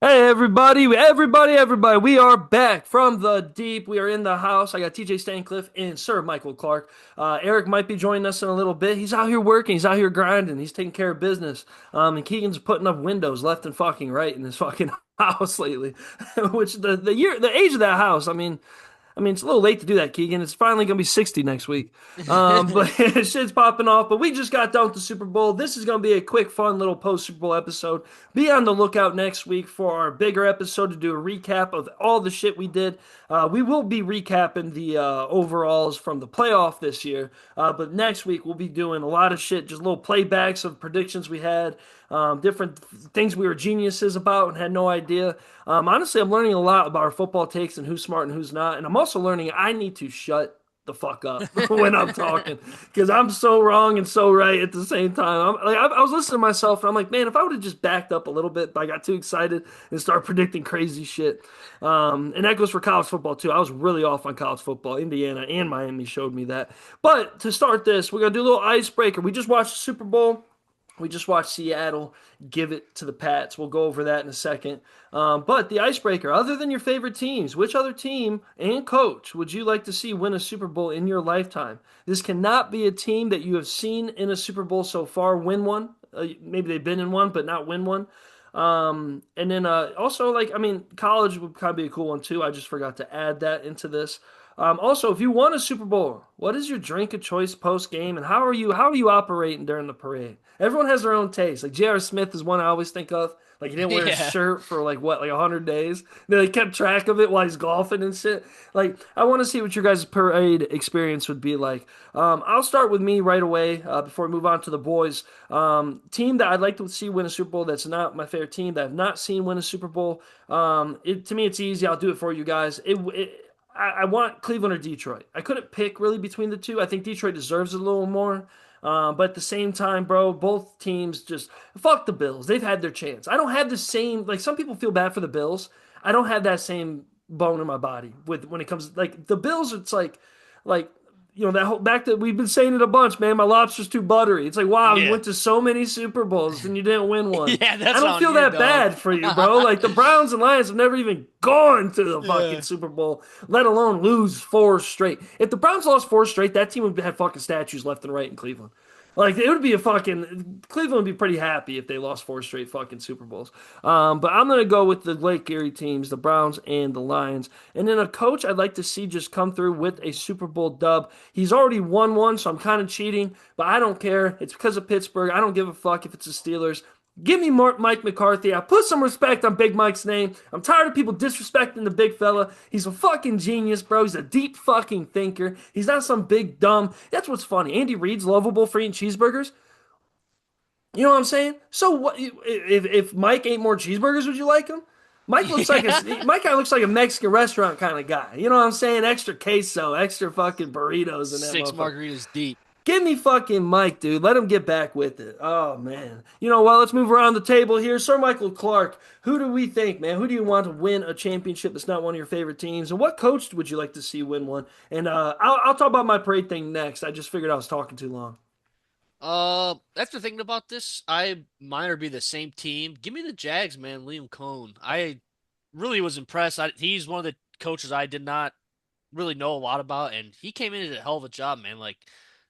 Hey everybody. We are back from the deep. We are in the house. I got TJ Stancliff and Sir Michael Clark. Eric might be joining us in a little bit. He's out here working. He's out here grinding. He's taking care of business. And Keegan's putting up windows left and fucking right in his fucking house lately. Which the age of that house, I mean, it's a little late to do that, Keegan. It's finally going to be 60 next week. But shit's popping off. But we just got done with the Super Bowl. This is going to be a quick, fun little post Super Bowl episode. Be on the lookout next week for our bigger episode to do a recap of all the shit we did. We will be recapping the overalls from the playoff this year. But next week, we'll be doing a lot of shit, just little playbacks of predictions we had, different things we were geniuses about and had no idea. Honestly, I'm learning a lot about our football takes and who's smart and who's not. And I'm also learning I need to shut the fuck up when I'm talking because I'm so wrong and so right at the same time. I was listening to myself and I'm like, man, if I would have just backed up a little bit, but I got too excited and started predicting crazy shit. And that goes for college football too. I was really off on college football. Indiana and Miami showed me that. But to start this, we're gonna do a little icebreaker. We just watched the Super Bowl. We just watched Seattle give it to the Pats. We'll go over that in a second. But the icebreaker, other than your favorite teams, which other team and coach would you like to see win a Super Bowl in your lifetime? This cannot be a team that you have seen in a Super Bowl so far win one. Maybe they've been in one, but not win one. And then also, like, I mean, college would kind of be a cool one too. I just forgot to add that into this. Also, if you won a Super Bowl, what is your drink of choice post game, and how are you operating during the parade? Everyone has their own taste. Like J.R. Smith is one I always think of. Like he didn't wear his Yeah. shirt for like what, like 100 days. They kept track of it while he's golfing and shit. Like I want to see what your guys' parade experience would be like. I'll start with me right away before we move on to the boys. Team that I'd like to see win a Super Bowl. That's not my favorite team that I've not seen win a Super Bowl. To me, it's easy. I'll do it for you guys. I want Cleveland or Detroit. I couldn't pick really between the two. I think Detroit deserves it a little more. But at the same time, bro, both teams just fuck the Bills. They've had their chance. I don't have the same, like some people feel bad for the Bills. I don't have that same bone in my body with when it comes like the Bills. It's like that whole back that we've been saying it a bunch, man. My lobster's too buttery. It's like wow, you Yeah. went to so many Super Bowls and you didn't win one. Yeah, I that's don't on feel you, that dog. bad for you, bro. Like the Browns and Lions have never even gone to the fucking Yeah. Super Bowl, let alone lose four straight. If the Browns lost four straight, that team would have fucking statues left and right in Cleveland. Like it would be a fucking Cleveland would be pretty happy if they lost four straight fucking Super Bowls. But I'm gonna go with the Lake Erie teams, the Browns and the Lions, and then a coach I'd like to see just come through with a Super Bowl dub. He's already won one, so I'm kind of cheating, but I don't care. It's because of Pittsburgh. I don't give a fuck if it's the Steelers. Give me more Mike McCarthy. I put some respect on Big Mike's name. I'm tired of people disrespecting the big fella. He's a fucking genius, bro. He's a deep fucking thinker. He's not some big dumb. That's what's funny. Andy Reid's lovable for eating cheeseburgers. You know what I'm saying? So what if Mike ate more cheeseburgers, would you like him? Yeah. Mike kind of looks like a Mexican restaurant kind of guy. You know what I'm saying? Extra queso, extra fucking burritos in that Six motherfucker. margaritas deep. Give me fucking Mike, dude. Let him get back with it. Oh man. Well, let's move around the table here. Sir Michael Clark, who do we think, man? Who do you want to win a championship that's not one of your favorite teams? And what coach would you like to see win one? And I'll talk about my parade thing next. I just figured I was talking too long. After thinking about this, mine would be the same team. Give me the Jags, man. Liam Cohn. I really was impressed. He's one of the coaches I did not really know a lot about, and he came in and did a hell of a job, man. Like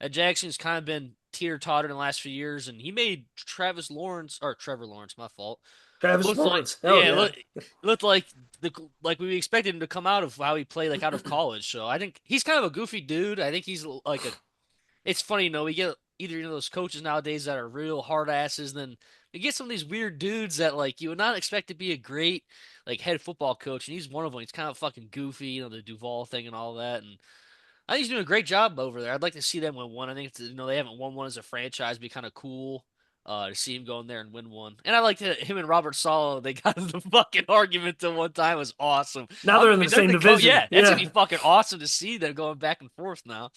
that Jackson's kind of been teeter-totter in the last few years, and he made Travis Lawrence or Trevor Lawrence, my fault. Travis Looked like Lawrence. Hell yeah, yeah. looked like we expected him to come out of how he played like out of college. So I think he's kind of a goofy dude. I think he's like a it's funny, we get either those coaches nowadays that are real hard asses, then we get some of these weird dudes that like you would not expect to be a great like head football coach, and he's one of them. He's kind of fucking goofy, the Duval thing and all that, and I think he's doing a great job over there. I'd like to see them win one. I think they haven't won one as a franchise. It'd be kind of cool. To see him go in there and win one, and I liked him and Robert Sala. They got in the fucking argument the one time. It was awesome. Now they're in the They're same the division. yeah, that's gonna Yeah. be fucking awesome to see them going back and forth now.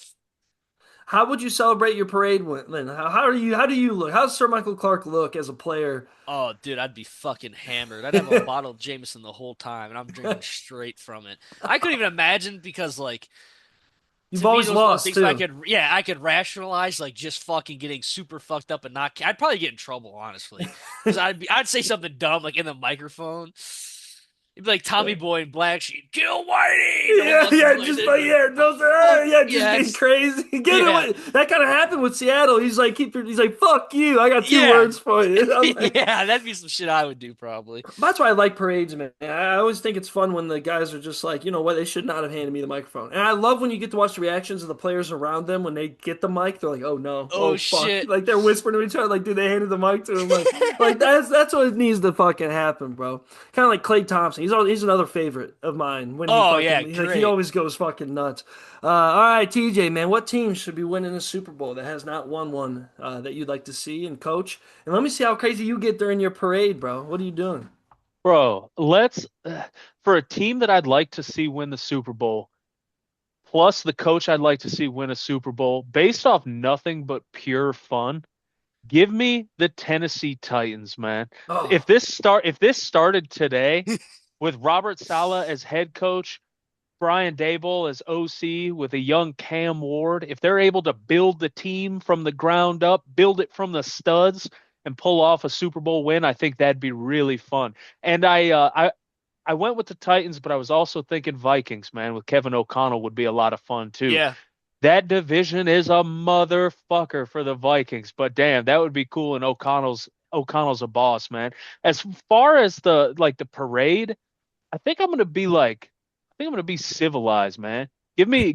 How would you celebrate your parade win, Lynn? How do you look? How does Sir Michael Clark look as a player? Oh, dude, I'd be fucking hammered. I'd have a bottle of Jameson the whole time, and I'm drinking straight from it. I couldn't even imagine because, like, You've To me, always those are the lost things I too. could, yeah, I could rationalize, like just fucking getting super fucked up and not. I'd probably get in trouble, honestly, because I'd say something dumb like in the microphone. It'd be like Tommy Boy and Black Sheep, kill Whitey. No Yeah, fucking yeah, play. just They'd be like like, yeah, the those fuck? yeah, just Yeah, getting it's crazy. Get it? yeah, That kind of happened with Seattle. He's like, he's like, fuck you. I got two yeah, words for you. I'm like, yeah. That'd be some shit I would do probably. that's why I like parades, man. I always think it's fun when the guys are just like, you know what, they should not have handed me the microphone. And I love when you get to watch the reactions of the players around them when they get the mic. They're like, oh no, oh Oh fuck. shit. Like they're whispering to each other, like, dude, they handed the mic to him. Like that's what needs to fucking happen, bro. Kind of like Klay Thompson. He's another favorite of mine when Oh yeah, he great. always goes fucking nuts. All right, TJ, man, what team should be winning the Super Bowl that has not won one that you'd like to see and coach? And let me see how crazy you get during your parade, bro. What are you doing? Bro, let's for a team that I'd like to see win the Super Bowl, plus the coach I'd like to see win a Super Bowl, based off nothing but pure fun. Give me the Tennessee Titans, man. Oh. If this started today with Robert Saleh as head coach, Brian Daboll as OC with a young Cam Ward, if they're able to build the team from the ground up, build it from the studs, and pull off a Super Bowl win, I think that'd be really fun. And I went with the Titans, but I was also thinking Vikings, man, with Kevin O'Connell would be a lot of fun too. Yeah. That division is a motherfucker for the Vikings, but damn, that would be cool. And O'Connell's a boss, man. As far as the parade, I think I'm gonna be like, I think I'm gonna be civilized, man. Give me.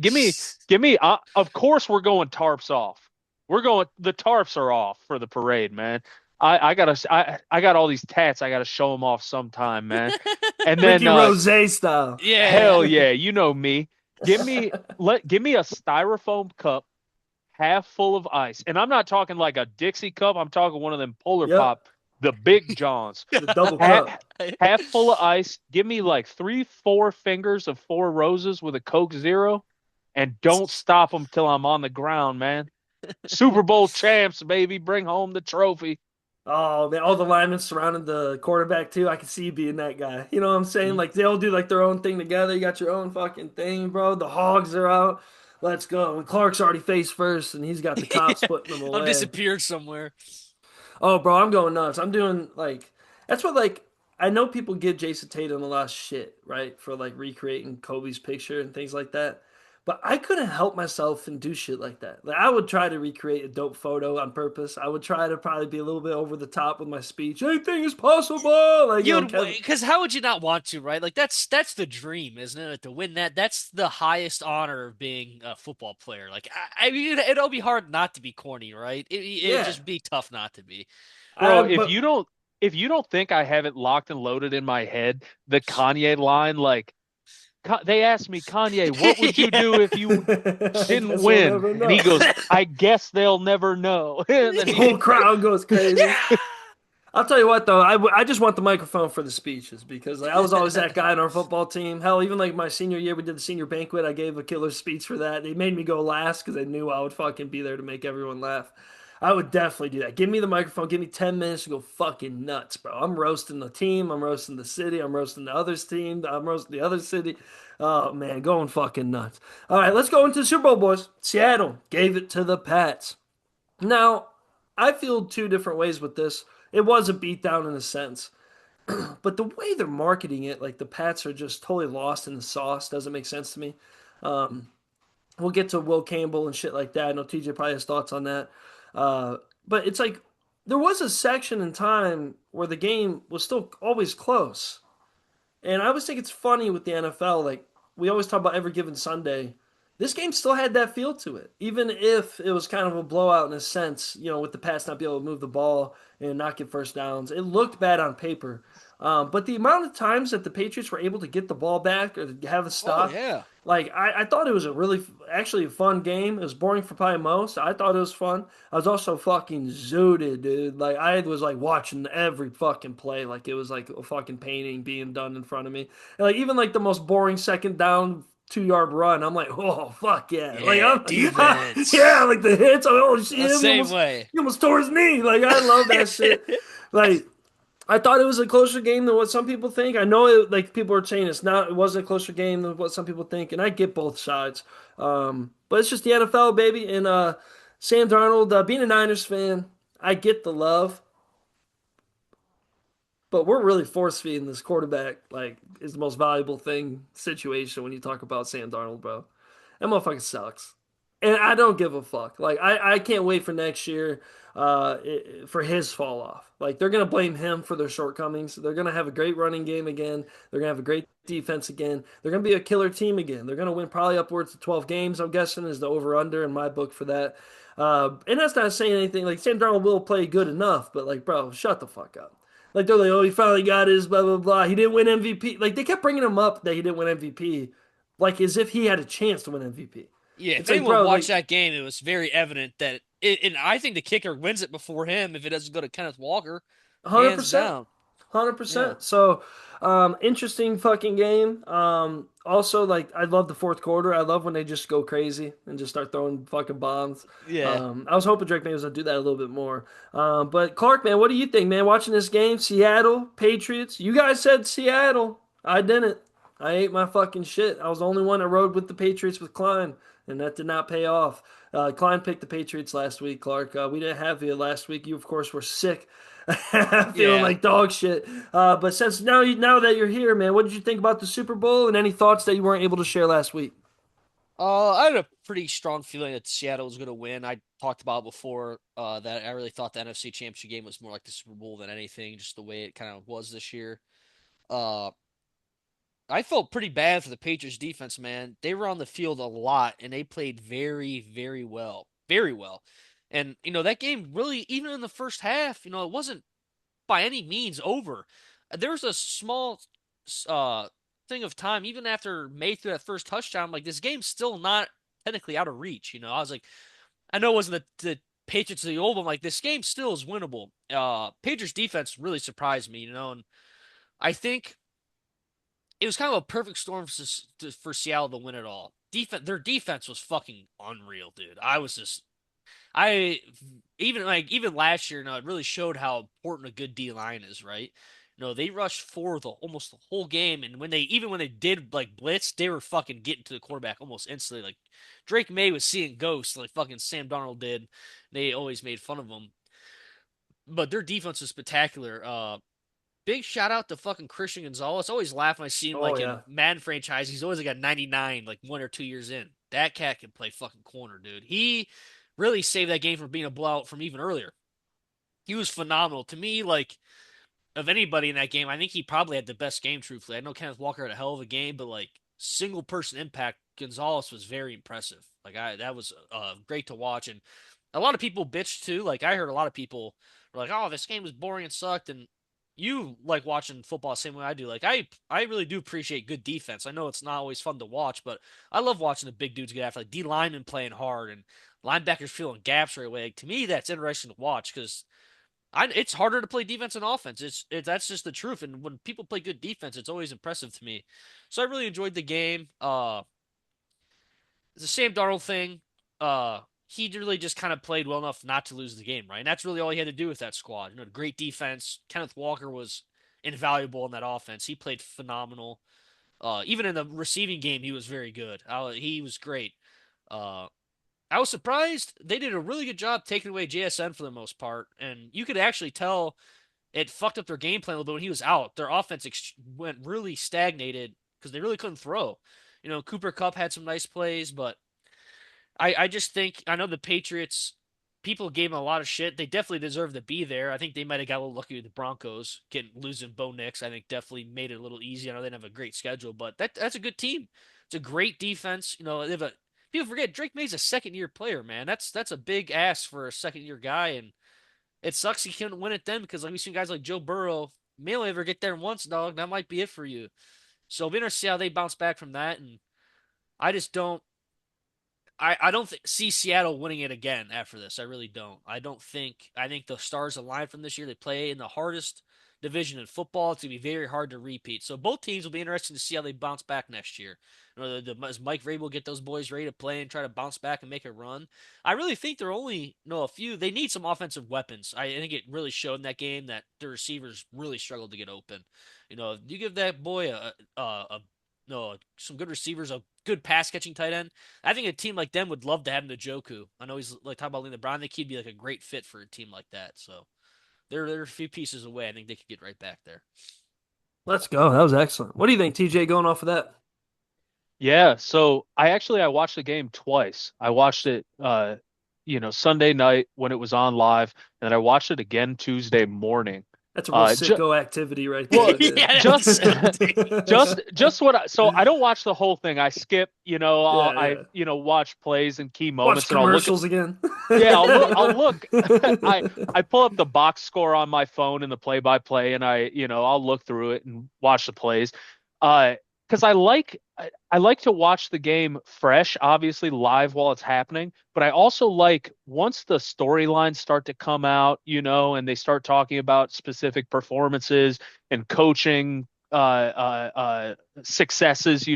Of course, we're going tarps off. The tarps are off for the parade, man. I got all these tats. I gotta show them off sometime, man. And then Ricky Rose style. Yeah. hell yeah, you know me. Give me a styrofoam cup half full of ice. And I'm not talking like a Dixie cup. I'm talking one of them Polar Yep. Pop, the big Johns. The double Half, cup. half full of ice. Give me like 3, 4 fingers of Four Roses with a Coke Zero, and don't stop them till I'm on the ground, man. Super Bowl champs, baby. Bring home the trophy. Oh man, all the linemen surrounding the quarterback too. I can see you being that guy. You know what I'm saying? Like they all do like their own thing together. You got your own fucking thing, bro. The hogs are out. Let's go. And Clark's already face first, and he's got the cops Yeah. putting him I'm away. disappeared somewhere. Oh, bro, I'm going nuts. I'm doing like that's what like I know people give Jason Tatum a lot of shit, right, for like recreating Kobe's picture and things like that. But I couldn't help myself and do shit like that. Like I would try to recreate a dope photo on purpose. I would try to probably be a little bit over the top with my speech. Anything is possible. Like, you know, You'd Kevin. because how would you not want to, right? Like that's the dream, isn't it? To win that, that's the highest honor of being a football player. Like I mean, it'll be hard not to be corny, right? It'd Yeah. just be tough not to be. Bro, But if you don't think I have it locked and loaded in my head, the Kanye line, like they asked me, Kanye, what would you Yeah. do if you I didn't guess we'll win? never And he know. goes, I guess they'll never know. And then The whole crowd goes crazy. Yeah. I'll tell you what though, I just want the microphone for the speeches because like I was always that guy on our football team. Hell, even like my senior year, we did the senior banquet. I gave a killer speech for that. They made me go last because they knew I would fucking be there to make everyone laugh. I would definitely do that. Give me the microphone. Give me 10 minutes to go fucking nuts, bro. I'm roasting the team. I'm roasting the city. I'm roasting the other's team. I'm roasting the other city. Oh man, going fucking nuts. All right, let's go into the Super Bowl, boys. Seattle gave it to the Pats. Now, I feel two different ways with this. It was a beatdown in a sense, but the way they're marketing it, like the Pats are just totally lost in the sauce, doesn't make sense to me. Um, we'll get to Will Campbell and shit like that. I know TJ probably has thoughts on that. But it's like there was a section in time where the game was still always close. And I always think it's funny with the NFL, like we always talk about every given Sunday. This game still had that feel to it, even if it was kind of a blowout in a sense. You know, with the Pats not be able to move the ball and not get first downs, it looked bad on paper. But the amount of times that the Patriots were able to get the ball back or have a Oh stop, yeah. like I thought it was a really actually a fun game. It was boring for probably most. I thought it was fun. I was also fucking zooted, dude. Like I was like watching every fucking play, like it was like a fucking painting being done in front of me. And like even like the most boring second down 2 yard run, I'm like, oh fuck yeah, like Yeah, I'm yeah, defense. like the hits. Oh shit, The same way. he almost tore his knee. Like I love that shit. Like I thought it was a closer game than what some people think. I know it, like people are saying it's not. It wasn't a closer game than what some people think, and I get both sides. But it's just the NFL, baby. And Sam Darnold, being a Niners fan, I get the love, but we're really force feeding this quarterback. Like, is the most valuable thing situation when you talk about Sam Darnold, bro. That motherfucker sucks. And I don't give a fuck. Like I can't wait for next year for his fall off. Like they're gonna blame him for their shortcomings. They're gonna have a great running game again. They're gonna have a great defense again. They're gonna be a killer team again. They're gonna win probably upwards of 12 games, I'm guessing, is the over under in my book for that. And that's not saying anything. Like Sam Darnold will play good enough, but like, bro, shut the fuck up. Like they're like, oh, he finally got his blah blah blah. He didn't win MVP. Like they kept bringing him up that he didn't win MVP, like as if he had a chance to win MVP. Yeah, if It's like, anyone bro, watched like that game, it was very evident that and I think the kicker wins it before him if it doesn't go to Kenneth Walker, hands 100%. down. Yeah. 100%. So, interesting fucking game. Also, like, I love the fourth quarter. I love when they just go crazy and just start throwing fucking bombs. Yeah. I was hoping Drake May was gonna do that a little bit more. But Clark, man, what do you think, man? Watching this game, Seattle, Patriots. You guys said Seattle. I didn't. I ate my fucking shit. I was the only one that rode with the Patriots with Klein, and that did not pay off. Klein picked the Patriots last week, Clark. We didn't have you last week. You, of course, were sick. Feeling Yeah. like dog shit. But since now that you're here, man, what did you think about the Super Bowl and any thoughts that you weren't able to share last week? I had a pretty strong feeling that Seattle was going to win. I talked about before that I really thought the NFC Championship game was more like the Super Bowl than anything, just the way it kind of was this year. Uh, I felt pretty bad for the Patriots defense, man. They were on the field a lot and they played very, very well. Very well. And, that game really, even in the first half, it wasn't by any means over. There was a small uh thing of time, even after May threw that first touchdown, like this game's still not technically out of reach. I was like, I know it wasn't the Patriots of the old, but I'm like, this game still is winnable. Patriots defense really surprised me, and I think it was kind of a perfect storm for Seattle to win it all. Their defense was fucking unreal, dude. I even last year, it really showed how important a good D line is, right? They rushed for almost the whole game, and when they did like blitz, they were fucking getting to the quarterback almost instantly. Like Drake May was seeing ghosts, like fucking Sam Darnold did. They always made fun of him, but their defense was spectacular. Big shout out to fucking Christian Gonzalez. I always laugh when I see him Oh like in yeah. Madden franchise. He's always like a 99, like 1 or 2 years in. That cat can play fucking corner, dude. He really saved that game from being a blowout from even earlier. He was phenomenal. To me, like, of anybody in that game, I think he probably had the best game, truthfully. I know Kenneth Walker had a hell of a game, but like single person impact, Gonzalez was very impressive. That was great to watch. And a lot of people bitched too. Like I heard a lot of people were like, "Oh, this game was boring and sucked." And you like watching football the same way I do. Like I really do appreciate good defense. I know it's not always fun to watch, but I love watching the big dudes get after, like D linemen playing hard and linebackers filling gaps right away. Like, to me, that's interesting to watch because it's harder to play defense and offense. That's just the truth. And when people play good defense, it's always impressive to me. So I really enjoyed the game. The Sam Darnold thing. He really just kind of played well enough not to lose the game, right? And that's really all he had to do with that squad. Great defense. Kenneth Walker was invaluable in that offense. He played phenomenal. Even in the receiving game, he was very good. He was great. Uh, I was surprised they did a really good job taking away JSN for the most part, and you could actually tell it fucked up their game plan a little bit when he was out. Their offense went really stagnated because they really couldn't throw. Cooper Kupp had some nice plays, but I just think I know the Patriots. People gave them a lot of shit. They definitely deserve to be there. I think they might have got a little lucky with the Broncos losing Bo Nix. I think definitely made it a little easy. I know they didn't have a great schedule, but that's a good team. It's a great defense. They have a people forget Drake May's a second year player, man. That's a big ask for a second year guy, and it sucks he couldn't win it then because like we've seen guys like Joe Burrow may only ever get there once, dog. That might be it for you. So we're gonna see how they bounce back from that, and I just don't. I don't see Seattle winning it again after this. I really don't. I don't think. I think the stars align from this year. They play in the hardest division in football. It's going to be very hard to repeat. So both teams will be interesting to see how they bounce back next year. Does Mike Vrabel get those boys ready to play and try to bounce back and make a run? I really think they're only a few. They need some offensive weapons. I think it really showed in that game that the receivers really struggled to get open. You give that boy some good receivers, a good pass catching tight end. I think a team like them would love to have Njoku. I know he's like talking about Lean LeBron. I think he'd be like a great fit for a team like that. So they're a few pieces away. I think they could get right back there. Let's go. That was excellent. What do you think, TJ, going off of that? Yeah, so I watched the game twice. I watched it Sunday night when it was on live, and then I watched it again Tuesday morning. That's a real Ju sicko activity right well, there, dude. Yeah, just that's so I don't watch the whole thing. I skip, Yeah, yeah. watch plays and key Watch moments, and I'll look at commercials again. yeah, I'll look I pull up the box score on my phone and the play-by-play, and I'll look through it and watch the plays. Because I like to watch the game fresh, obviously live while it's happening, but I also like once the storylines start to come out, and they start talking about specific performances and coaching successes,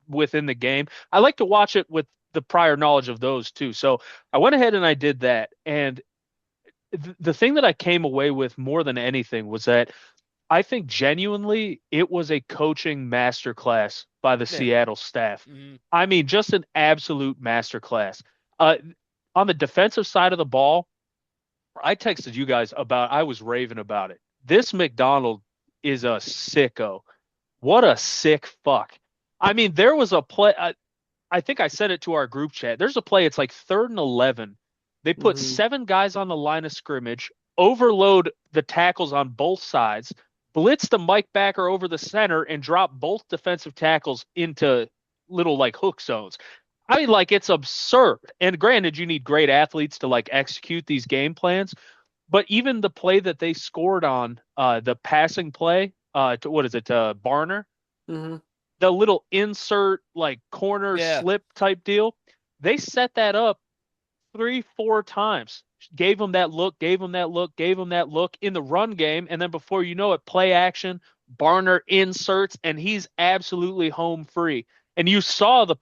within the game. I like to watch it with the prior knowledge of those too. So I went ahead and I did that. And the thing that I came away with more than anything was that I think genuinely it was a coaching masterclass by the yeah. Seattle staff. Mhm. I mean, just an absolute masterclass. Uh, on the defensive side of the ball, I texted you guys I was raving about it. This McDonald is a sicko. What a sick fuck. I mean, there was a play. I think I said it to our group chat. There's a play. It's like 3rd and 11. They put Mhm. 7 guys on the line of scrimmage, overload the tackles on both sides, blitz the Mike backer over the center, and drop both defensive tackles into little like hook zones. I mean, like it's absurd. And granted, you need great athletes to like execute these game plans. But even the play that they scored on, the passing play, to what is it, Barner? Mhm. The little insert like corner Yeah. slip type deal. They set that up 3, 4 times. Gave him that look, gave him that look, gave him that look in the run game, and then before you know it, play action, Barner inserts, and he's absolutely home free. And you saw the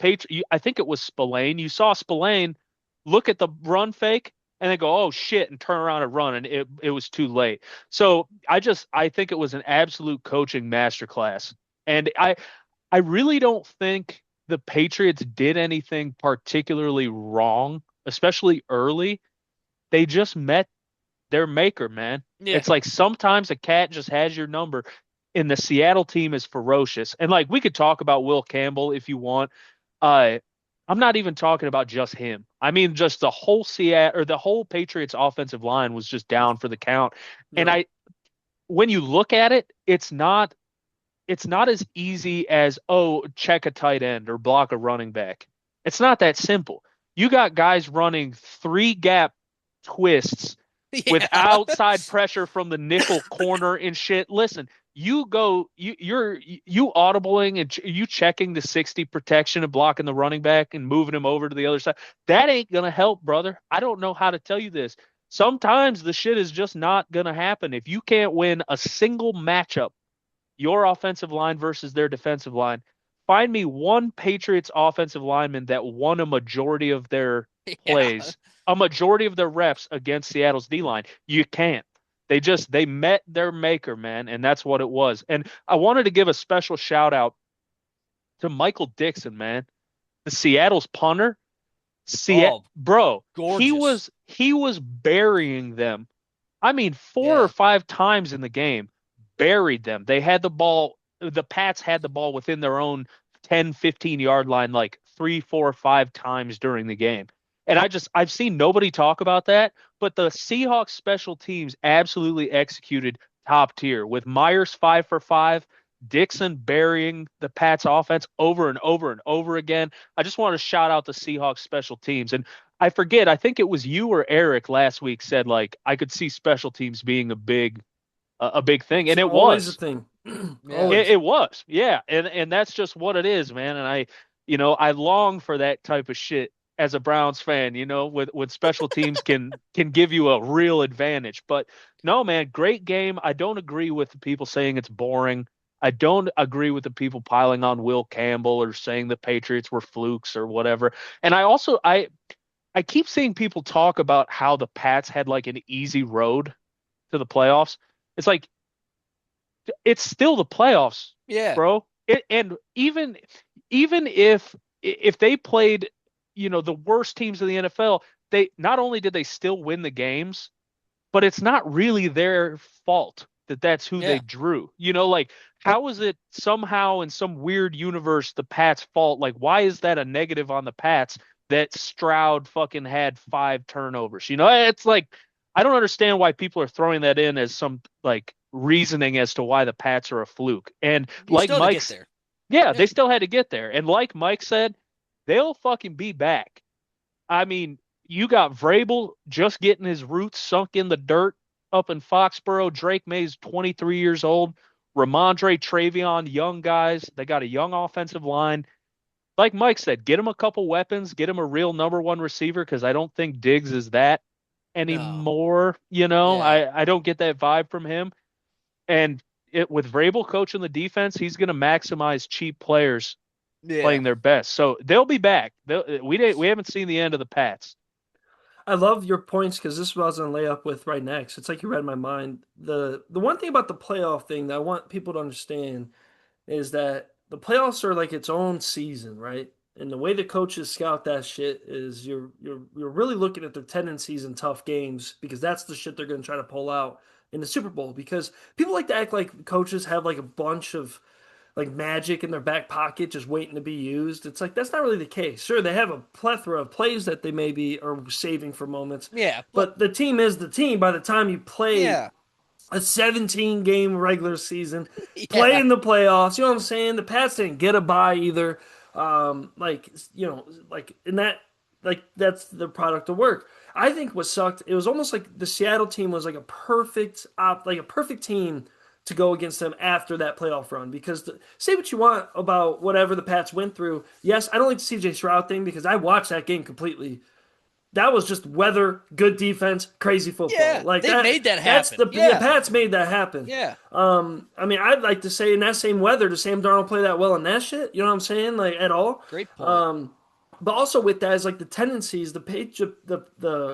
I think it was Spillane. You saw Spillane look at the run fake and then go, "Oh shit," and turn around and run, and it was too late. So I think it was an absolute coaching masterclass, and I really don't think the Patriots did anything particularly wrong, especially early. They just met their maker, man. Yeah. It's like sometimes a cat just has your number, and the Seattle team is ferocious. And like we could talk about Will Campbell if you want. Uh, I'm not even talking about just him. I mean, just the whole Seattle or the whole Patriots offensive line was just down for the count. And Yep. when you look at it, it's not as easy as, oh, check a tight end or block a running back. It's not that simple. You got guys running 3 gap twists with Yeah. outside pressure from the nickel corner and shit. Listen, you audibling and you checking the 60 protection and blocking the running back and moving him over to the other side. That ain't gonna help, brother. I don't know how to tell you this. Sometimes the shit is just not gonna happen. If you can't win a single matchup, your offensive line versus their defensive line. Find me one Patriots offensive lineman that won a majority of their Yeah. plays, a majority of their reps against Seattle's D line. You can't. They met their maker, man, and that's what it was. And I wanted to give a special shout out to Michael Dixon, man, the Seattle's punter. Oh, Bro, gorgeous. he was burying them. I mean, 4 or 5 times in the game, buried them. They had the ball. The Pats had the ball within their own 10, 15-yard line like 3, 4, 5 times during the game. And I've seen nobody talk about that, but the Seahawks special teams absolutely executed top tier with Myers 5 for 5, Dixon burying the Pats offense over and over and over again. I just want to shout out the Seahawks special teams. And I forget, I think it was you or Eric last week said like I could see special teams being a big thing, It's and it always a was. thing. Yeah. Always. It was, yeah, and that's just what it is, man. And I long for that type of shit as a Browns fan, with special teams can give you a real advantage. But no, man, great game. I don't agree with the people saying it's boring. I don't agree with the people piling on Will Campbell or saying the Patriots were flukes or whatever. And I keep seeing people talk about how the Pats had like an easy road to the playoffs. It's like it's still the playoffs, Yeah. bro. And even if they played, the worst teams in the NFL, they not only did they still win the games, but it's not really their fault that that's who they Yeah. drew. Like how is it somehow in some weird universe the Pats' fault? Like why is that a negative on the Pats that Stroud fucking had 5 turnovers? It's like I don't understand why people are throwing that in as some like reasoning as to why the Pats are a fluke. And You like still had to get Mike's, there. yeah, Yeah. they still had to get there. And like Mike said, they'll fucking be back. I mean, you got Vrabel just getting his roots sunk in the dirt up in Foxborough. Drake May's 23 years old. Ramondre, Travion, young guys. They got a young offensive line. Like Mike said, get him a couple weapons, get him a real number one receiver because I don't think Diggs is that No. anymore. Yeah. I don't get that vibe from him. And with Vrabel coaching the defense, he's going to maximize cheap players Yeah. playing their best. So they'll be back. We haven't seen the end of the Pats. I love your points because this is what I was going to lay up with right next. It's like you read my mind. The one thing about the playoff thing that I want people to understand is that the playoffs are like its own season, right? And the way the coaches scout that shit is you're really looking at their tendencies in tough games because that's the shit they're going to try to pull out in the Super Bowl. Because people like to act like coaches have like a bunch of like magic in their back pocket just waiting to be used. It's like that's not really the case. Sure, they have a plethora of plays that they maybe are saving for moments, Yeah. But but the team is the team by the time you play yeah. a 17 game regular season, play Yeah. in the playoffs. You know what I'm saying? The Pats didn't get a bye either. Like in that, like that's the product of work. I think what sucked, it was almost like the Seattle team was like a perfect like a perfect team to go against them after that playoff run. Because say what you want about whatever the Pats went through. Yes, I don't like the CJ Stroud thing because I watched that game completely. That was just weather, good defense, crazy football. Yeah. Like They that. made that That's happen. the Yeah. Pats made that happen. Yeah. I mean, I'd like to say in that same weather, does Sam Darnold play that well in that shit? You know what I'm saying? Like at all. Great point. But also with that is like the tendencies. The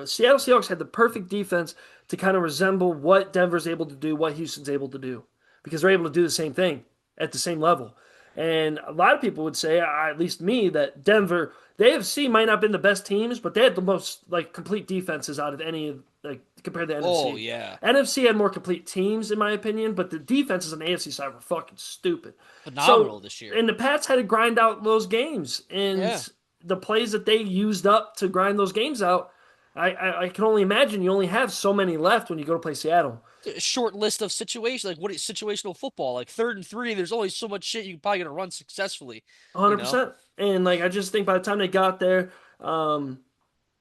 Seattle Seahawks had the perfect defense to kind of resemble what Denver's able to do, what Houston's able to do, because they're able to do the same thing at the same level. And a lot of people would say, at least me, that Denver, the AFC might not have been the best teams, but they had the most like complete defenses out of any of like compared to the Oh NFC. yeah. NFC had more complete teams in my opinion, but the defenses on the AFC side were fucking stupid. So, Phenomenal this year. and the Pats had to grind out those games, and Yeah. the plays that they used up to grind those games out, I can only imagine you only have so many left when you go to play Seattle. A short list of situations, like what is situational football? Like 3rd and 3, there's only so much shit you probably gonna run successfully, you know? 100%. And like I just think by the time they got there, um,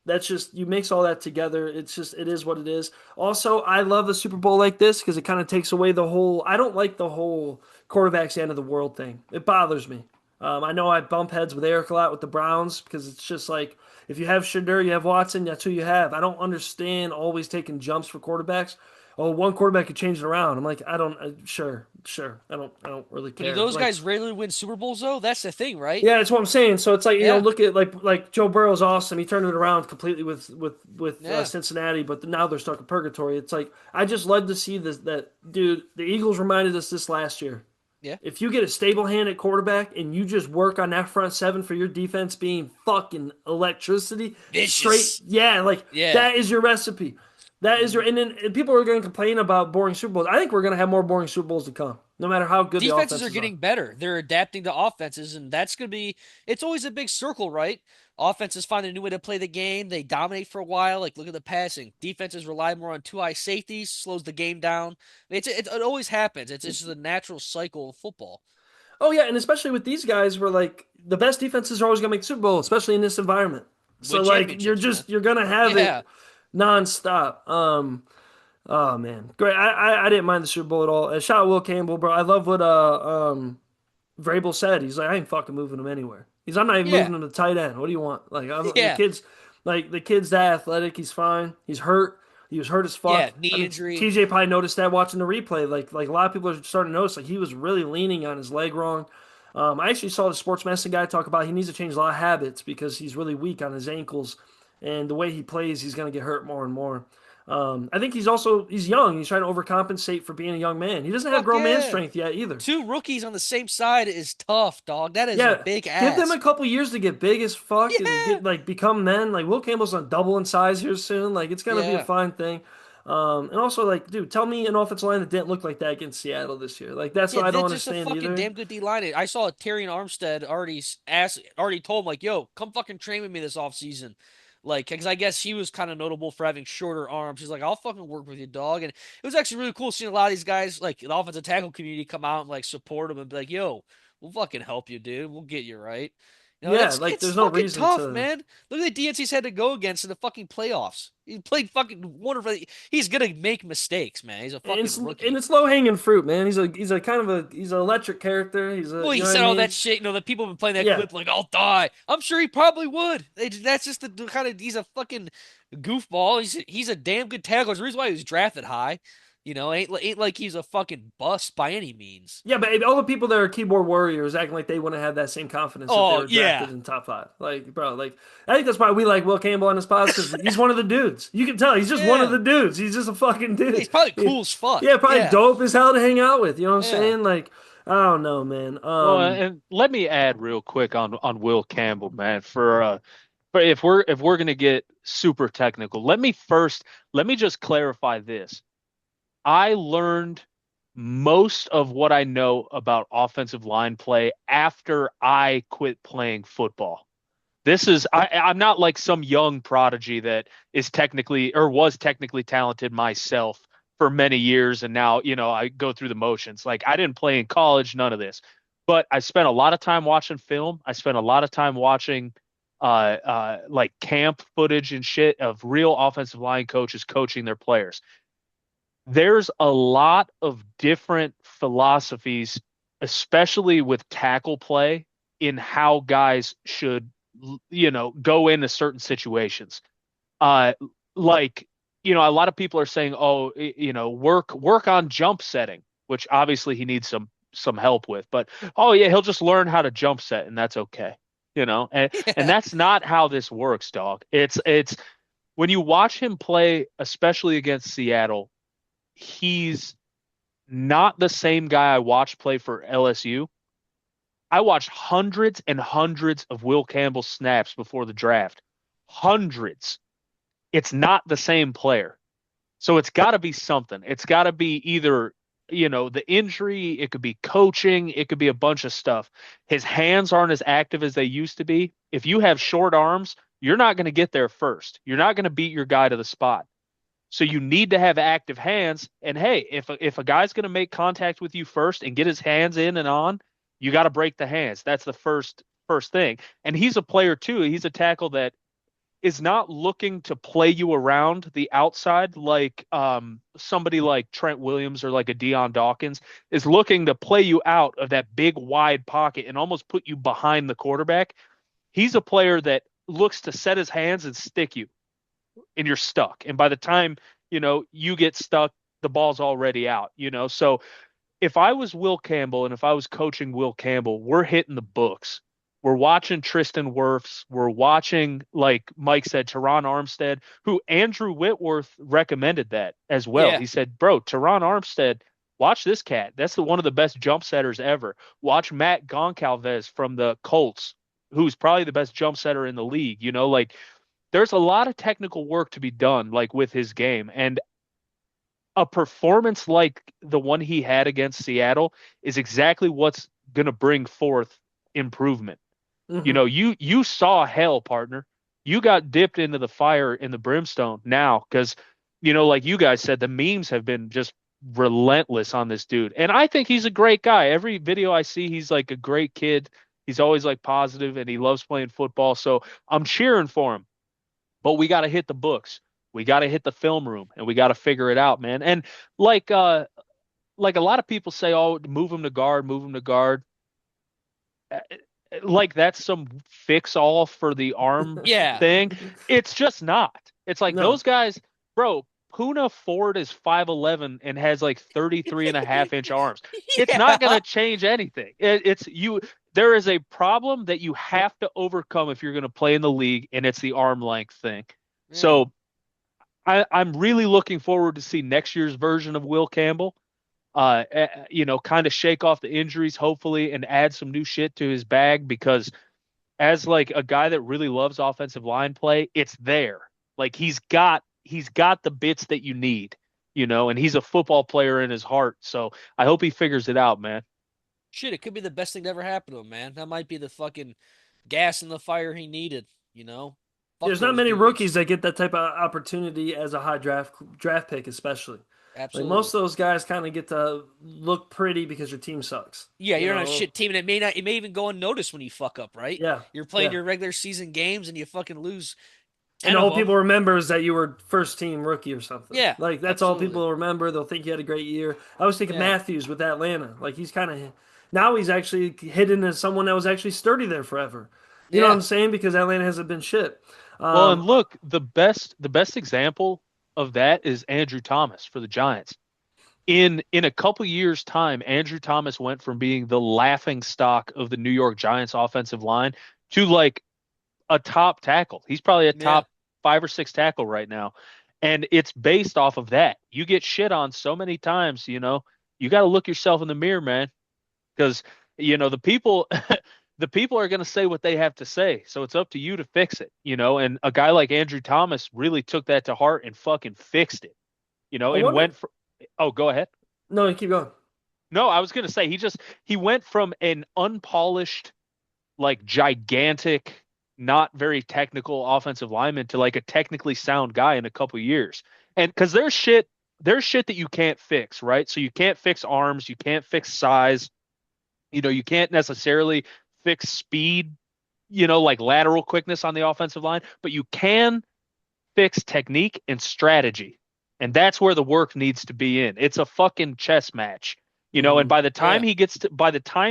that's just you mix all that together. It's just it is what it is. Also, I love a Super Bowl like this because it kind of takes away the whole. I don't like the whole quarterback's the end of the world thing. It bothers me. I know I bump heads with Eric a lot with the Browns because it's just like if you have Shadur, you have Watson, that's who you have. I don't understand always taking jumps for quarterbacks. Oh, one quarterback could change it around. I'm like, I don't. Sure. I don't really But do care. those Like, guys rarely win Super Bowls though? That's the thing, right? yeah, that's what I'm saying. So it's like Yeah. look at like Joe Burrow's awesome. He turned it around completely with Yeah. Cincinnati, but now they're stuck in purgatory. It's like I just love to see this. That dude, the Eagles reminded us this last year. Yeah. If you get a stable hand at quarterback and you just work on that front seven for your defense being fucking electricity, straight, Vicious. yeah, like Yeah. that is your recipe. That is your and people are going to complain about boring Super Bowls. I think we're going to have more boring Super Bowls to come, no matter how good the Defenses are offenses are. getting better. They're adapting to offenses, and that's going to be, it's always a big circle, right? Offenses find a new way to play the game. They dominate for a while. Like, look at the passing. Defenses rely more on two high safeties, slows the game down. It always happens. It's just a natural cycle of football. Oh yeah, and especially with these guys, where like the best defenses are always gonna make the Super Bowl, especially in this environment. So Win like championships, man. you're gonna have it Yeah. nonstop. Oh man, great. I didn't mind the Super Bowl at all. Shout out Will Campbell, bro. I love what Vrabel said. He's like, I ain't fucking moving him anywhere. I'm not even Yeah, moving him to tight end. What do you want? yeah, The kid's that athletic. He's fine. He's hurt. He was hurt as yeah. fuck. I Knee think injury. TJ probably noticed that watching the replay. Like a lot of people are starting to notice. Like he was really leaning on his leg wrong. I actually saw the sports medicine guy talk about he needs to change a lot of habits because he's really weak on his ankles, and the way he plays, he's going to get hurt more and more. I think he's young. He's trying to overcompensate for being a young man. He doesn't have Fuck grown man yeah. strength yet either. Two rookies on the same side is tough, dog. That is a Yeah, big give them a ask. couple years to get big as fuck and Yeah, get like become men. Like Will Campbell's gonna double in size here soon. Like it's gonna be a yeah. fine thing. And also like, dude, tell me an offensive line that didn't look like that against Seattle this year. Like that's Yeah, what I they're don't just a understand fucking either. damn good D line. I saw Terry and Armstead already told him like, "Yo, come fucking train with me this offseason." Like, because I guess he was kind of notable for having shorter arms. He's like, "I'll fucking work with you, dog." And it was actually really cool seeing a lot of these guys, like the offensive tackle community, come out and like support him and be like, "Yo, we'll fucking help you, dude. We'll get you right." You know, Yeah, that's like it's there's no fucking reason tough, to. man. Look at the DNC's he's had to go against in the fucking playoffs. He played fucking wonderfully. He's gonna make mistakes, man. He's a fucking And rookie. it's low hanging fruit, man. He's a kind of a he's an electric character. He's a Well, you he know what I said all that mean? shit. You know, the people have been playing that Yeah, clip like, "I'll die." I'm sure he probably would. That's just the kind of he's a fucking goofball. He's a damn good tackler. There's a reason why he was drafted high. You know, ain't like he's a fucking bust by any means. yeah, but all the people that are keyboard warriors acting like they wouldn't have that same confidence if they Oh were drafted yeah, in top five. Like, bro, like I think that's why we like Will Campbell on his pods because he's one of the dudes. You can tell he's just one of yeah. the dudes. He's just a fucking Yeah, he's dude. probably cool as Yeah, fuck. probably Yeah, dope as hell to hang out with. You know what I'm yeah, saying? Like, I don't know, man. Well, and let me add real quick on Will Campbell, man, for if we're gonna get super technical, let me just clarify this. I learned most of what I know about offensive line play after I quit playing football. I'm not like some young prodigy that is technically or was technically talented myself for many years and now, I go through the motions. Like I didn't play in college, none of this. But I spent a lot of time watching film. I spent a lot of time watching like camp footage and shit of real offensive line coaches coaching their players. There's a lot of different philosophies, especially with tackle play, in how guys should, go into certain situations. Uh, like, a lot of people are saying, oh, work on jump setting, which obviously he needs some help with. But oh yeah, he'll just learn how to jump set, and that's okay. And yeah, that's not how this works, dog. It's when you watch him play, especially against Seattle, he's not the same guy I watched play for LSU. I watched hundreds and hundreds of Will Campbell snaps before the draft. Hundreds. It's not the same player. So it's got to be something. It's got to be either, the injury, it could be coaching, it could be a bunch of stuff. His hands aren't as active as they used to be. If you have short arms, you're not going to get there first. You're not going to beat your guy to the spot. So you need to have active hands. And hey, if a guy's going to make contact with you first and get his hands in and on, you got to break the hands. That's the first thing. And he's a player too. He's a tackle that is not looking to play you around the outside like somebody like Trent Williams or like a Deion Dawkins is looking to play you out of that big wide pocket and almost put you behind the quarterback. He's a player that looks to set his hands and stick you and you're stuck. And by the time, you get stuck, the ball's already out, So if I was Will Campbell and if I was coaching Will Campbell, we're hitting the books. We're watching Tristan Wirfs. We're watching, like Mike said, Teron Armstead, who Andrew Whitworth recommended that as well. yeah. He said, bro, Teron Armstead, watch this cat. That's one of the best jump setters ever. Watch Matt Goncalves from the Colts, who's probably the best jump setter in the league. Like there's a lot of technical work to be done, like with his game. And a performance like the one he had against Seattle is exactly what's going to bring forth improvement. hmm You saw hell, partner. You got dipped into the fire in the brimstone now because, like you guys said, the memes have been just relentless on this dude. And I think he's a great guy. Every video I see, he's like a great kid. He's always like positive and he loves playing football. So I'm cheering for him. But we got to hit the books. We got to hit the film room and we got to figure it out, man. And like like a lot of people say, oh, move him to guard, move him to guard. like that's some fix all for the arm Yeah. thing. It's just not. It's like No. those guys, bro, Puna Ford is 5'11" and has like 33 and a half inch arms. It's not going Yeah. to change anything. It's you. There is a problem that you have to overcome if you're going to play in the league, and it's the arm length thing. Yeah. So I'm really looking forward to see next year's version of Will Campbell. Kind of shake off the injuries, hopefully, and add some new shit to his bag because as like a guy that really loves offensive line play, it's there. Like he's got the bits that you need, and he's a football player in his heart. So I hope he figures it out, man. Shit, it could be the best thing to ever happen to him, man. That might be the fucking gas in the fire he needed, you know? Fuck There's not those many dudes. rookies that get that type of opportunity as a high draft pick, especially. Like most Absolutely. of those guys kind of get to look pretty because your team sucks. Yeah, You you're on a know? shit team, and it may even go unnoticed when you fuck up, right? Yeah, You're playing yeah. your regular season games and you fucking lose And 10 the of whole them. people remember is that you were first team rookie or something. Yeah, Like that's all people absolutely. will remember. They'll think you had a great year. I was thinking Yeah, Matthews with Atlanta. Like he's kind of now he's actually hidden as someone that was actually sturdy there forever. You know what yeah, I'm saying? Because Atlanta hasn't been shit. Well, and Um, look, the best example of that is Andrew Thomas for the Giants. In a couple years' time, Andrew Thomas went from being the laughing stock of the New York Giants offensive line to like a top tackle. He's probably a yeah. top 5 or 6 tackle right now. And it's based off of that. You get shit on so many times, you got to look yourself in the mirror, man, because the people the people are going to say what they have to say. So it's up to you to fix it. And a guy like Andrew Thomas really took that to heart and fucking fixed it, I and wonder. went for Oh, go ahead. No, you keep going. No, I was going to say he went from an unpolished, like gigantic, not very technical offensive lineman to like a technically sound guy in a couple years. And because there's shit that you can't fix, right? So you can't fix arms, you can't fix size, you can't necessarily fix speed, like lateral quickness on the offensive line, but you can fix technique and strategy. And that's where the work needs to be in. It's a fucking chess match. And Hmm. by Yeah. the time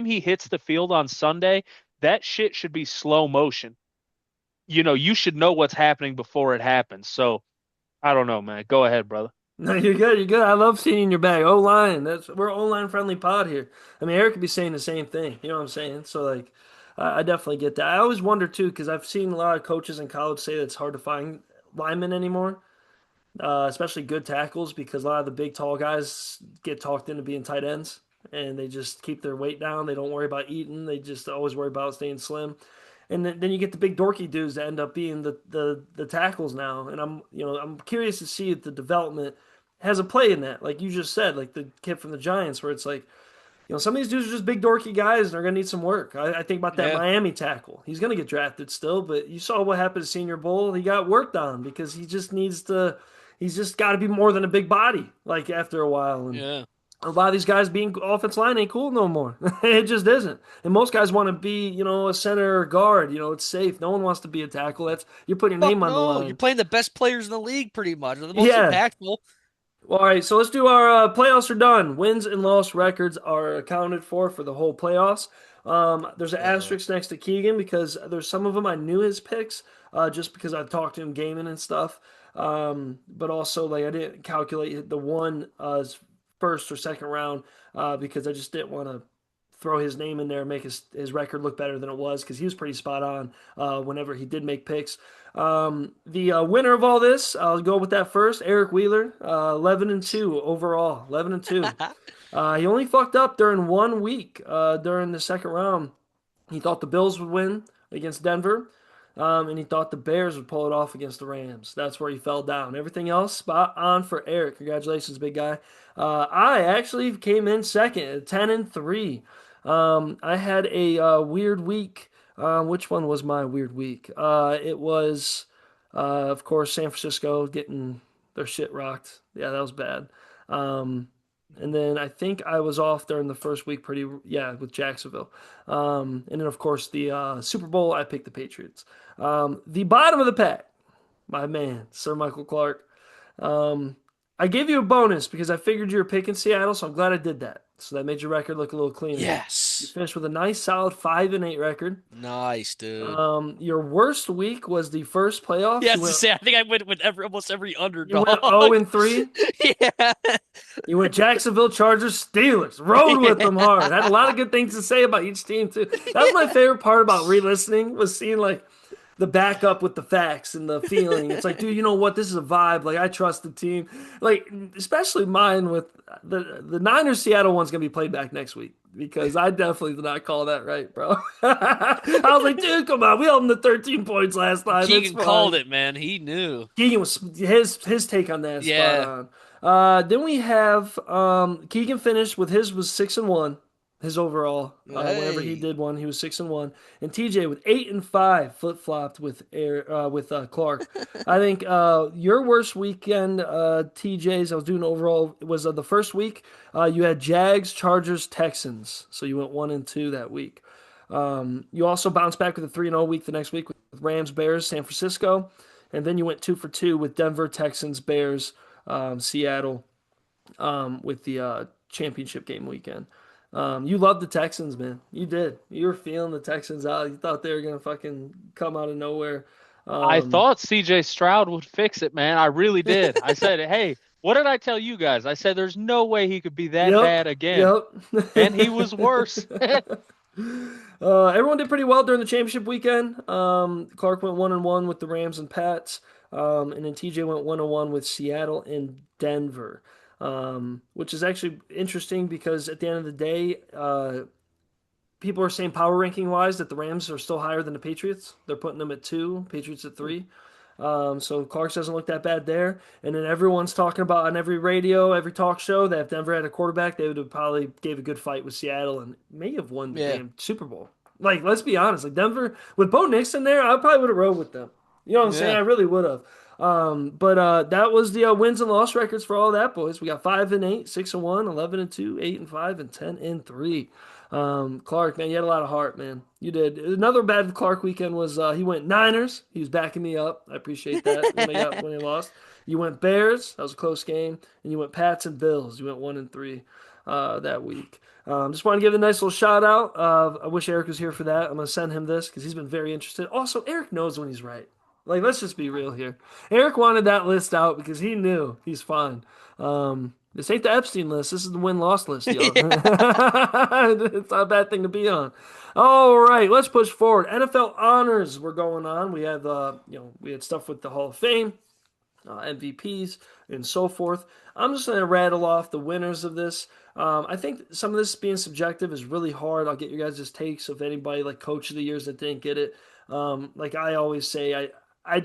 he hits the field on Sunday, that shit should be slow motion. You should know what's happening before it happens. So I don't know, man. Go ahead, brother. No, you're good. You're good. I love seeing you in your bag. O line. We're O line friendly pod here. I mean, Eric could be saying the same thing. You know what I'm saying? So like, I definitely get that. I always wonder too because I've seen a lot of coaches in college say that it's hard to find linemen anymore, especially good tackles because a lot of the big tall guys get talked into being tight ends and they just keep their weight down. They don't worry about eating. They just always worry about staying slim. And then you get the big dorky dudes that end up being the tackles now. And I'm curious to see if the development has a play in that. Like you just said, like the kid from the Giants, where it's like, some of these dudes are just big dorky guys and they're gonna need some work. I think about that Yeah. Miami tackle. He's gonna get drafted still, but you saw what happened to Senior Bowl. He got worked on because he just needs to. He's just got to be more than a big body. Like after a while, and Yeah. a lot of these guys being offense line ain't cool no more. It just isn't. And most guys want to be, a center or guard. It's safe. No one wants to be a tackle. That's you're putting your Fuck name on the no. You're line. playing the best players in the league pretty much. They're the most Yeah. impactful. Well, all right, so let's do our playoffs are done. Wins and loss records are accounted for the whole playoffs. There's an Uh-oh. asterisk next to Keegan because there's some of them I knew his picks just because I talked to him gaming and stuff. But also, like, I didn't calculate the one first or second round because I just didn't want to throw his name in there and make his record look better than it was because he was pretty spot on whenever he did make picks. The winner of all this, I'll go with that first, Eric Wheeler, 11-2 overall, 11-2. He only fucked up during 1 week during the second round. He thought the Bills would win against Denver, and he thought the Bears would pull it off against the Rams. That's where he fell down. Everything else spot on for Eric. Congratulations, big guy. I actually came in second at 10-3. I had a weird week. Which one was my weird week? It was, of course, San Francisco getting their shit rocked. Yeah, that was bad. Um, and then I think I was off during the first week pretty, yeah, with Jacksonville. And then, of course, the Super Bowl, I picked the Patriots. The bottom of the pack, my man, Sir Michael Clark. Um, I gave you a bonus because I figured you were picking Seattle, so I'm glad I did that. So that made your record look a little cleaner. Yes. You Nice. finished with a nice solid 5-8 record. Nice, dude. Your worst week was the first playoffs. Yeah, to say, I think I went with almost every You went underdog. 0-3. Yeah. You went Jacksonville Chargers, Steelers. Rode with them hard. Had a lot of good things to say about each team too. That was my favorite part about re-listening was seeing like the backup with the facts and the feeling. It's like, dude, you know what? This is a vibe. Like I trust the team. Like especially mine with the Niners Seattle one's gonna be played back next week because I definitely did not call that right, bro. I was like, dude, come on, we held them to 13 points last time. It's Keegan called fine. it, man. He knew. Keegan was his take on that is spot Yeah. on. Then we have Keegan finished with his was 6-1, his overall. Whenever he Hey. did one, he was 6-1, and TJ with 8-5 flip flopped with Clark. I think your worst weekend, TJ's. I was doing overall was the first week. You had Jags, Chargers, Texans, so you went 1-2 that week. You also bounced back with a 3-0 week the next week with Rams, Bears, San Francisco. And then you went 2 for 2 with Denver, Texans, Bears, Seattle, with the championship game weekend. You loved the Texans, man. You did. You were feeling the Texans out. You thought they were gonna fucking come out of nowhere. I Um, thought CJ Stroud would fix it, man. I really did. I said, hey, what did I tell you guys? I said, there's no way he could be that yep, bad again. yep. And he was worse. Everyone did pretty well during the championship weekend. Clark went 1-1 with the Rams and Pats, and then TJ went 1-1 with Seattle and Denver, which is actually interesting because at the end of the day, people are saying power ranking wise that the Rams are still higher than the Patriots. They're putting them at 2, Patriots at 3. So Clark's doesn't look that bad there. And then everyone's talking about on every radio, every talk show that if Denver had a quarterback, they would have probably gave a good fight with Seattle and may have won the Yeah. damn Super Bowl. Like, let's be honest, like Denver with Bo Nix in there, I probably would have rode with them. You know what I'm saying? Yeah. I really would have. But that was the wins and loss records for all that, boys. We got 5-8, 6-1, 11-2, 8-5, and 10-3. Clark, man, you had a lot of heart, man. You did. Another bad Clark weekend was he went Niners. He was backing me up. I appreciate that when he lost. You went Bears. That was a close game, and you went Pats and Bills. You went 1-3 that week. Just want to give a nice little shout out. I wish Eric was here for that. I'm gonna send him this because he's been very interested. Also, Eric knows when he's right. Like, let's just be real here. Eric wanted that list out because he knew he's fine. This ain't the Epstein list. This is the win-loss list, y'all. It's not a bad thing to be on. All right, let's push forward. NFL honors were going on. We had we had stuff with the Hall of Fame, MVPs, and so forth. I'm just going to rattle off the winners of this. I think some of this being subjective is really hard. I'll get your guys' takes of anybody like Coach of the Years that didn't get it. Like I always say, I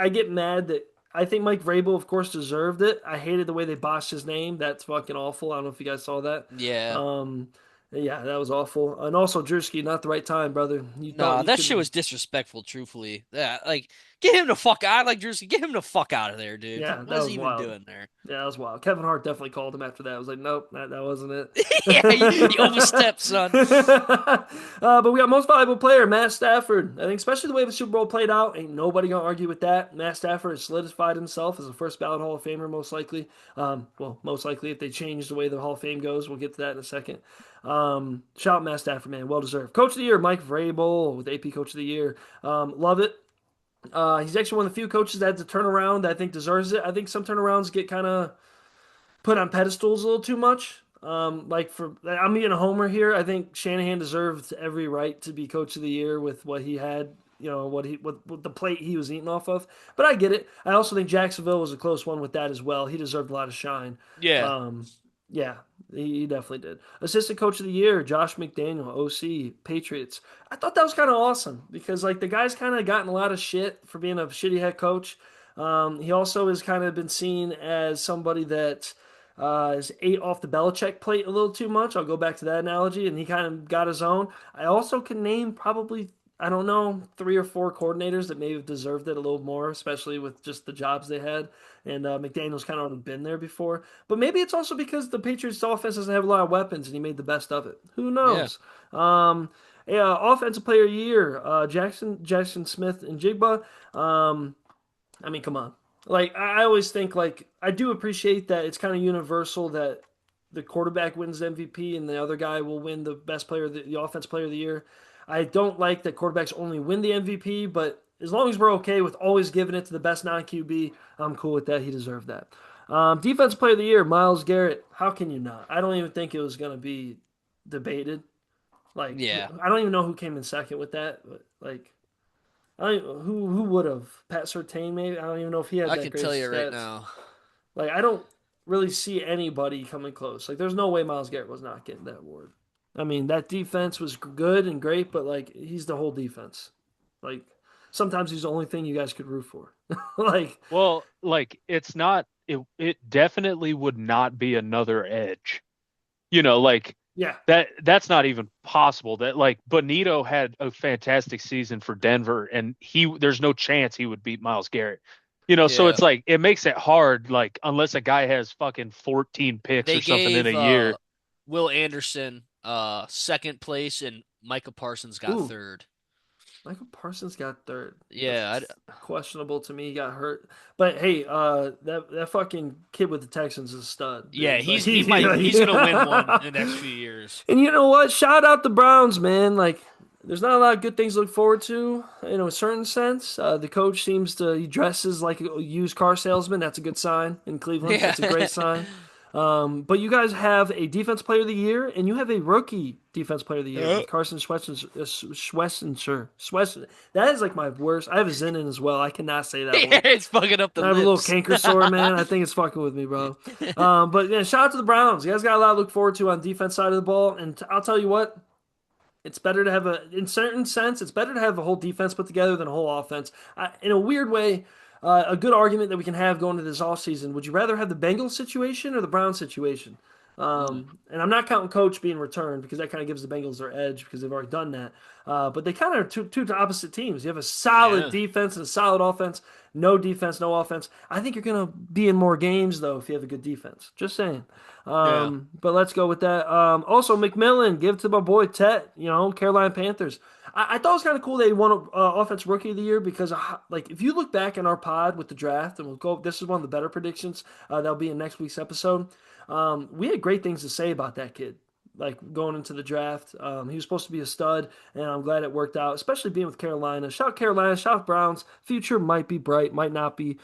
get mad that I think Mike Vrabel, of course, deserved it. I hated the way they botched his name. That's fucking awful. I don't know if you guys saw that. Yeah. Um, yeah, that was awful. And also, Drewski, not the right time, brother. You thought No, you that shit could. was disrespectful, truthfully. Yeah, like get him the fuck out. I like Jersey. Get him the fuck out of there, dude. Yeah, What that is was he even wild. doing there? Yeah, that was wild. Kevin Hart definitely called him after that. I was like, nope, that wasn't Yeah, you it. overstepped, son. But we got most valuable player, Matt Stafford. I think, especially the way the Super Bowl played out, ain't nobody gonna argue with that. Matt Stafford has solidified himself as a first ballot Hall of Famer, most likely. Well, most likely if they change the way the Hall of Fame goes, we'll get to that in a second. Shout out Matt Stafford, man, well deserved. Coach of the Year, Mike Vrabel with AP Coach of the Year. Love it. He's actually one of the few coaches that had to turn around that I think deserves it. I think some turnarounds get kind of put on pedestals a little too much. I'm being a homer here. I think Shanahan deserved every right to be coach of the year with what he had, with the plate he was eating off of. But I get it. I also think Jacksonville was a close one with that as well. He deserved a lot of shine. Yeah. Um, yeah, he definitely did. Assistant coach of the year, Josh McDaniel, OC, Patriots. I thought that was kind of awesome because like the guy's kind of gotten a lot of shit for being a shitty head coach. He also has kind of been seen as somebody that is ate off the Belichick plate a little too much. I'll go back to that analogy, and he kind of got his own. I also can name probably, I don't know, 3 or 4 coordinators that may have deserved it a little more, especially with just the jobs they had. And McDaniel's kind of already been there before. But maybe it's also because the Patriots offense doesn't have a lot of weapons, and he made the best of it. Who Yeah. knows? Yeah, offensive player of the year, Jackson Smith and Jigba. I mean, come on. Like I always think like I do appreciate that it's kind of universal that the quarterback wins the MVP and the other guy will win the best player, the offense player of the year. I don't like that quarterbacks only win the MVP, but as long as we're okay with always giving it to the best non QB, I'm cool with that. He deserved that. Defensive player of the year, Myles Garrett. How can you not? I don't even think it was going to be debated. Like, Yeah, I don't even know who came in second with that. But like, who would have? Pat Surtain maybe. I don't even know if he had I that can great tell you right stats. now. Like, I don't really see anybody coming close. Like, there's no way Myles Garrett was not getting that award. I mean, that defense was good and great, but like, he's the whole defense. Like, sometimes he's the only thing you guys could root for. Like, Well, like it's not it definitely would not be another edge. Like yeah, that's not even possible. That like Bonito had a fantastic season for Denver and there's no chance he would beat Myles Garrett. So Yeah, it's like it makes it hard like unless a guy has fucking 14 picks they or something in a gave year. Will Anderson second place, and Micah Parsons got ooh, third. Michael Parsons got third. Yeah, That's questionable to me. He got hurt, but hey, that fucking kid with the Texans is a stud, yeah, dude. Like he's gonna win one in the next few years. and you know what? Shout out the Browns, man. Like, there's not a lot of good things to look forward to, in a certain sense. The coach seems to he dresses like a used car salesman. That's a good sign in Cleveland. Yeah, That's a great sign. But you guys have a defense player of the year, and you have a rookie defense player of the year yeah, with Carson Schwessenser. Schwessenser. That is like my worst. I have a Zin in as well. I cannot say that one. it's fucking up the I have a little lips. canker sore, man. I think it's fucking with me, bro. But yeah, shout out to the Browns. You guys got a lot to look forward to on defense side of the ball, and I'll tell you what. It's better to have in certain sense, it's better to have a whole defense put together than a whole offense. In a weird way, a good argument that we can have going into this offseason, would you rather have the Bengals situation or the Browns situation? Mm, And I'm not counting Coach being returned because that kind of gives the Bengals their edge because they've already done that. But they kind of are two opposite teams. You have a solid yeah, defense and a solid offense. No defense, no offense. I think you're going to be in more games, though, if you have a good defense. Just saying. yeah. But let's go with that. Also, McMillan, give it to my boy Tet, Carolina Panthers. I thought it was kind of cool they won Offense Rookie of the Year because, like, if you look back in our pod with the draft, and we'll go, this is one of the better predictions that'll be in next week's episode. We had great things to say about that kid, like going into the draft. He was supposed to be a stud, and I'm glad it worked out, especially being with Carolina. Shout Carolina, shout Browns. Future might be bright, might not be.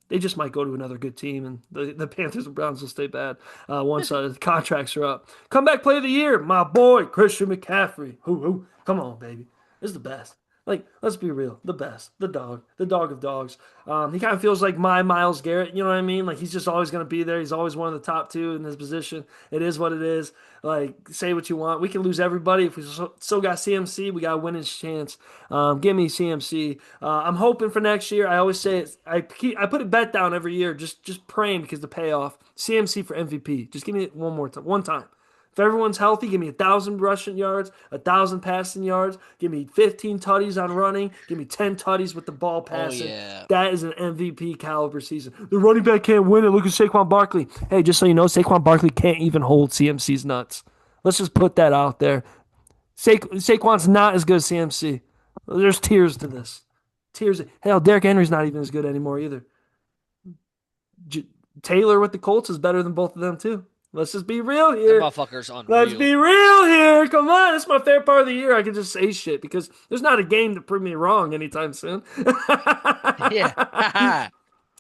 They just might go to another good team, and the Panthers and Browns will stay bad once the contracts are up. Comeback player of the year, my boy Christian McCaffrey. Who? Come on, baby. This is the best. Like, let's be real. The best. The dog of dogs. He kind of feels like my Myles Garrett. You know what I mean? Like, he's just always going to be there. He's always one of the top two in his position. It is what it is. Like, say what you want. We can lose everybody. If we still got CMC, we got a winning chance. Give me CMC. I'm hoping for next year. I always say it. I put a bet down every year, just praying because the payoff. CMC for MVP. Just give me it one more time. One time. If everyone's healthy, give me 1,000 rushing yards, 1,000 passing yards. Give me 15 tutties on running. Give me 10 tutties with the ball Oh passing. yeah. That is an MVP caliber season. The running back can't win it. Look at Saquon Barkley. Hey, just so you know, Saquon Barkley can't even hold CMC's nuts. Let's just put that out there. Saquon's not as good as CMC. There's tears to this. Tears. Hell, Derrick Henry's not even as good anymore either. J- Taylor with the Colts is better than both of them too. Let's just be real That here. motherfucker's Let's unreal. be real here. Come on. That's my favorite part of the year. I can just say shit because there's not a game to prove me wrong anytime soon. Yeah.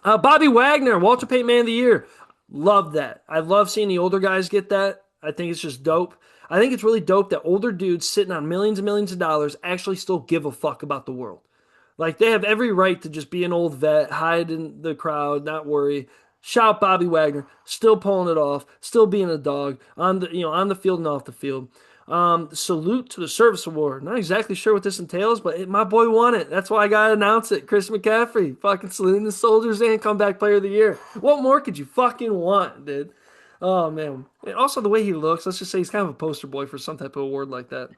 Bobby Wagner, Walter Payton Man of the Year. Love that. I love seeing the older guys get that. I think it's just dope. I think it's really dope that older dudes sitting on millions and millions of dollars actually still give a fuck about the world. Like they have every right to just be an old vet, hide in the crowd, not worry. Shout Bobby Wagner, still pulling it off, still being a dog on the field and off the field. Salute to the service award. Not exactly sure what this entails, but my boy won it. That's why I gotta announce it. Chris McCaffrey, fucking saluting the soldiers and comeback player of the year. What more could you fucking want, dude? Oh man. And also the way he looks, let's just say he's kind of a poster boy for some type of award like that.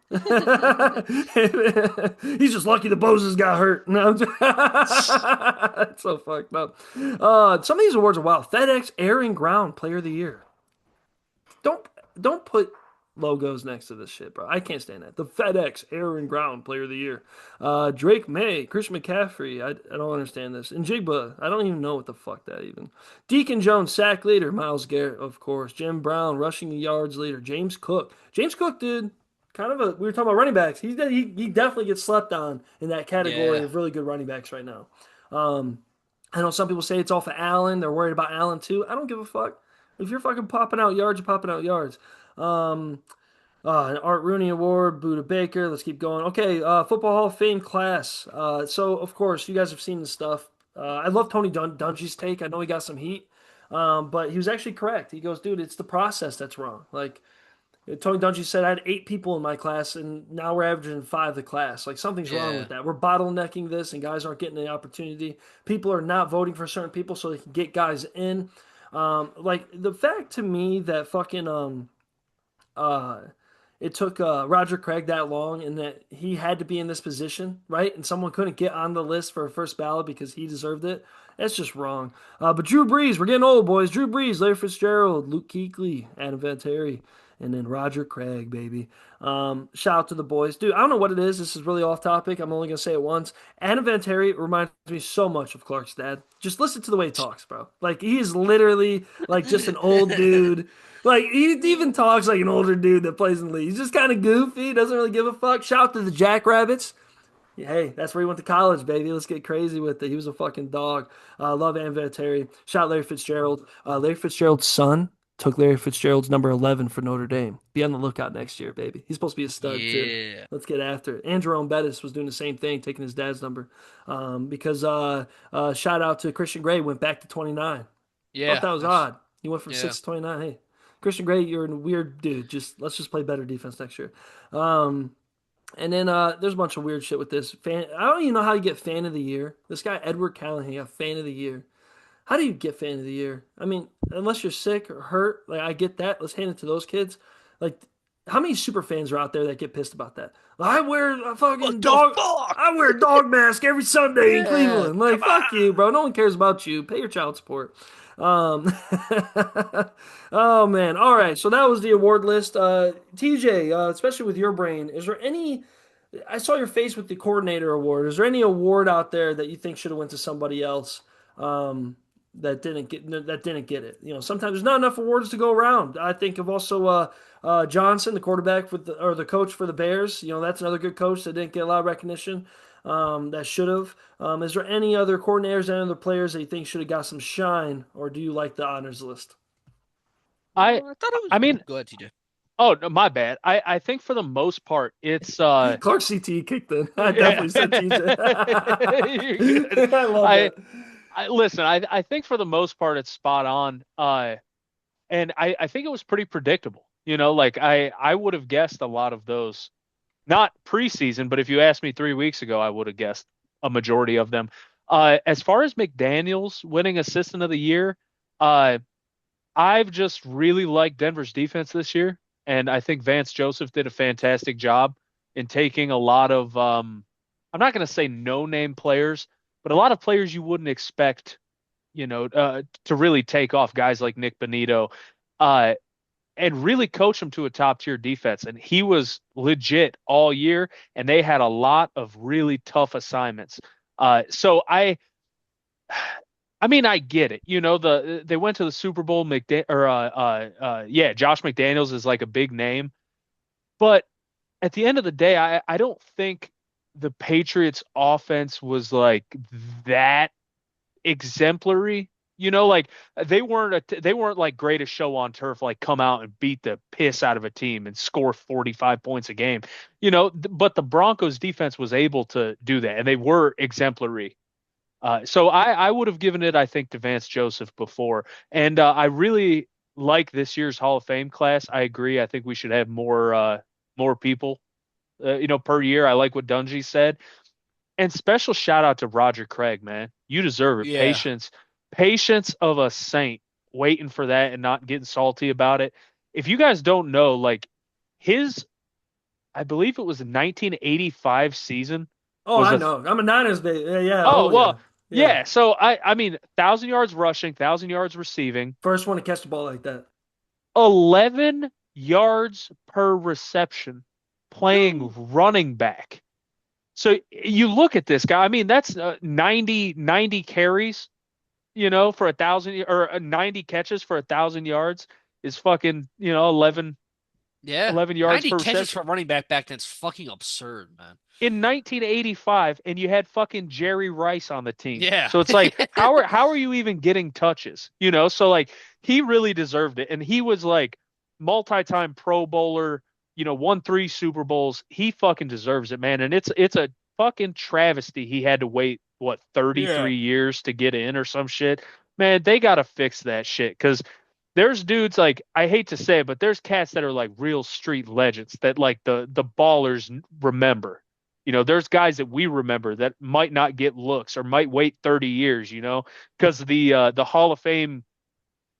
He's just lucky the Boses got hurt. No, that's so fucked up. Some of these awards are wild. FedEx Air and Ground Player of the Year. Don't don't put logos next to this shit, bro. I can't stand that. The FedEx Air and Ground Player of the Year. Drake May, Christian McCaffrey. I don't understand this. And Jigba. I don't even know what the fuck that even. Deacon Jones, sack leader. Miles Garrett, of course. Jim Brown, rushing yards leader. James Cook. James Cook, dude. Kind of a. We were talking about running backs. He definitely gets slept on in that category Yeah. of really good running backs right now. Um, I know some people say it's off of Allen. They're worried about Allen too. I don't give a fuck. If you're fucking popping out yards, you're popping out yards. Um, an Art Rooney Award, Buda Baker. Let's keep going. Okay, Football Hall of Fame class. So of course you guys have seen the stuff. I love Tony Dungy's take. I know he got some heat, but he was actually correct. He goes, dude, it's the process that's wrong. Like Tony Dungy said, I had 8 people in my class, and now we're averaging 5 the class. Like something's wrong with Yeah. that. We're bottlenecking this, and guys aren't getting the opportunity. People are not voting for certain people so they can get guys in. Like the fact to me that fucking uh it took Roger Craig that long and that he had to be in this position, right? And someone couldn't get on the list for a first ballot because he deserved it. That's just wrong. But Drew Brees, we're getting old, boys. Drew Brees, Larry Fitzgerald, Luke Kuechly, Adam Vinatieri, and then Roger Craig, baby. Shout out to the boys. Dude, I don't know what it is. This is really off topic. I'm only going to say it once. Adam Vinatieri reminds me so much of Clark's dad. Just listen to the way he talks, bro. Like, he is literally like just an old dude. Like he even talks like an older dude that plays in the league. He's just kind of goofy, doesn't really give a fuck. Shout out to the Jackrabbits. Hey, that's where he went to college, baby. Let's get crazy with it. He was a fucking dog. Love Ann Vinatieri. Shout out Larry Fitzgerald. Larry Fitzgerald's son took Larry Fitzgerald's number 11 for Notre Dame. Be on the lookout next year, baby. He's supposed to be a stud too. Yeah. Let's get after it. And Jerome Bettis was doing the same thing, taking his dad's number. Because shout out to Christian Gray, went back to 29. Thought Yeah. that was odd. He went from Yeah. 6 to 29. Hey, Christian Gray, you're a weird dude. Just let's just play better defense next year. Um, and then there's a bunch of weird shit with this. I don't even know how you get fan of the year. This guy Edward Callahan got fan of the year. How do you get fan of the year? I mean, unless you're sick or hurt, like I get that. Let's hand it to those kids. Like, how many super fans are out there that get pissed about that? I wear a What fucking the dog. fuck? I wear a dog mask every Sunday in Yeah. Cleveland. Like, Come fuck on. you, bro. No one cares about you. Pay your child support. Um, oh man. All right. So that was the award list. TJ, especially with your brain, is there any? I saw your face with the coordinator award. Is there any award out there that you think should have went to somebody else? That didn't get it. You know, sometimes there's not enough awards to go around. I think of also Johnson, the quarterback for the coach for the Bears. You know, that's another good coach that didn't get a lot of recognition. That should have. Is there any other coordinators and other players that you think should have got some shine, or do you like the honors list? I I thought it was. I mean, Go ahead, TJ. oh no, my bad. I think for the most part it's Clark CT kicked in. I yeah. definitely said TJ. You're good. I love I that. I listen, I think for the most part it's spot on. And I think it was pretty predictable. You know, like I would have guessed a lot of those. Not preseason, but if you asked me 3 weeks ago, I would have guessed a majority of them. As far as McDaniels winning Assistant of the Year, uh, I've just really liked Denver's defense this year, and I think Vance Joseph did a fantastic job in taking a lot of I'm not going to say no-name players, but a lot of players you wouldn't expect, to really take off, guys like Nick Bonito, uh, and really coach them to a top-tier defense. And he was legit all year, and they had a lot of really tough assignments. So I mean, I get it. You know, they went to the Super Bowl. Yeah, Josh McDaniels is like a big name, but at the end of the day, I don't think the Patriots' offense was like that exemplary. You know, like they weren't like greatest show on turf, like come out and beat the piss out of a team and score 45 points a game. You know, but the Broncos defense was able to do that, and they were exemplary. So I would have given it, I think, to Vance Joseph before. And I really like this year's Hall of Fame class. I agree. I think we should have more people, per year. I like what Dungy said. And special shout out to Roger Craig, man. You deserve it. Yeah. Patience of a saint, waiting for that and not getting salty about it. If you guys don't know, like his, I believe it was a 1985 season Oh, was I a know. I'm a Niners baby. Yeah, yeah. Oh, Oh, yeah. well, Yeah. yeah. So I mean, 1,000 yards rushing, 1,000 yards receiving, First one to catch the ball like that. 11 yards per reception playing running back. So you look at this guy. I mean, that's 90 carries, for 1,000 or 90 catches for 1,000 yards is fucking, 11, Yeah. 11 yards 90 per catches reception. for a running back then's fucking absurd, man. In 1985, and you had fucking Jerry Rice on the team. Yeah. So it's like, how are you even getting touches? So like he really deserved it. And he was like multi-time Pro Bowler, won 3 Super Bowls. He fucking deserves it, man. And it's a fucking travesty he had to wait, what, Yeah. 33 years to get in or some shit. Man, they gotta fix that shit because there's dudes like I hate to say it, but there's cats that are like real street legends that like the ballers remember. There's guys that we remember that might not get looks or might wait 30 years, because the Hall of Fame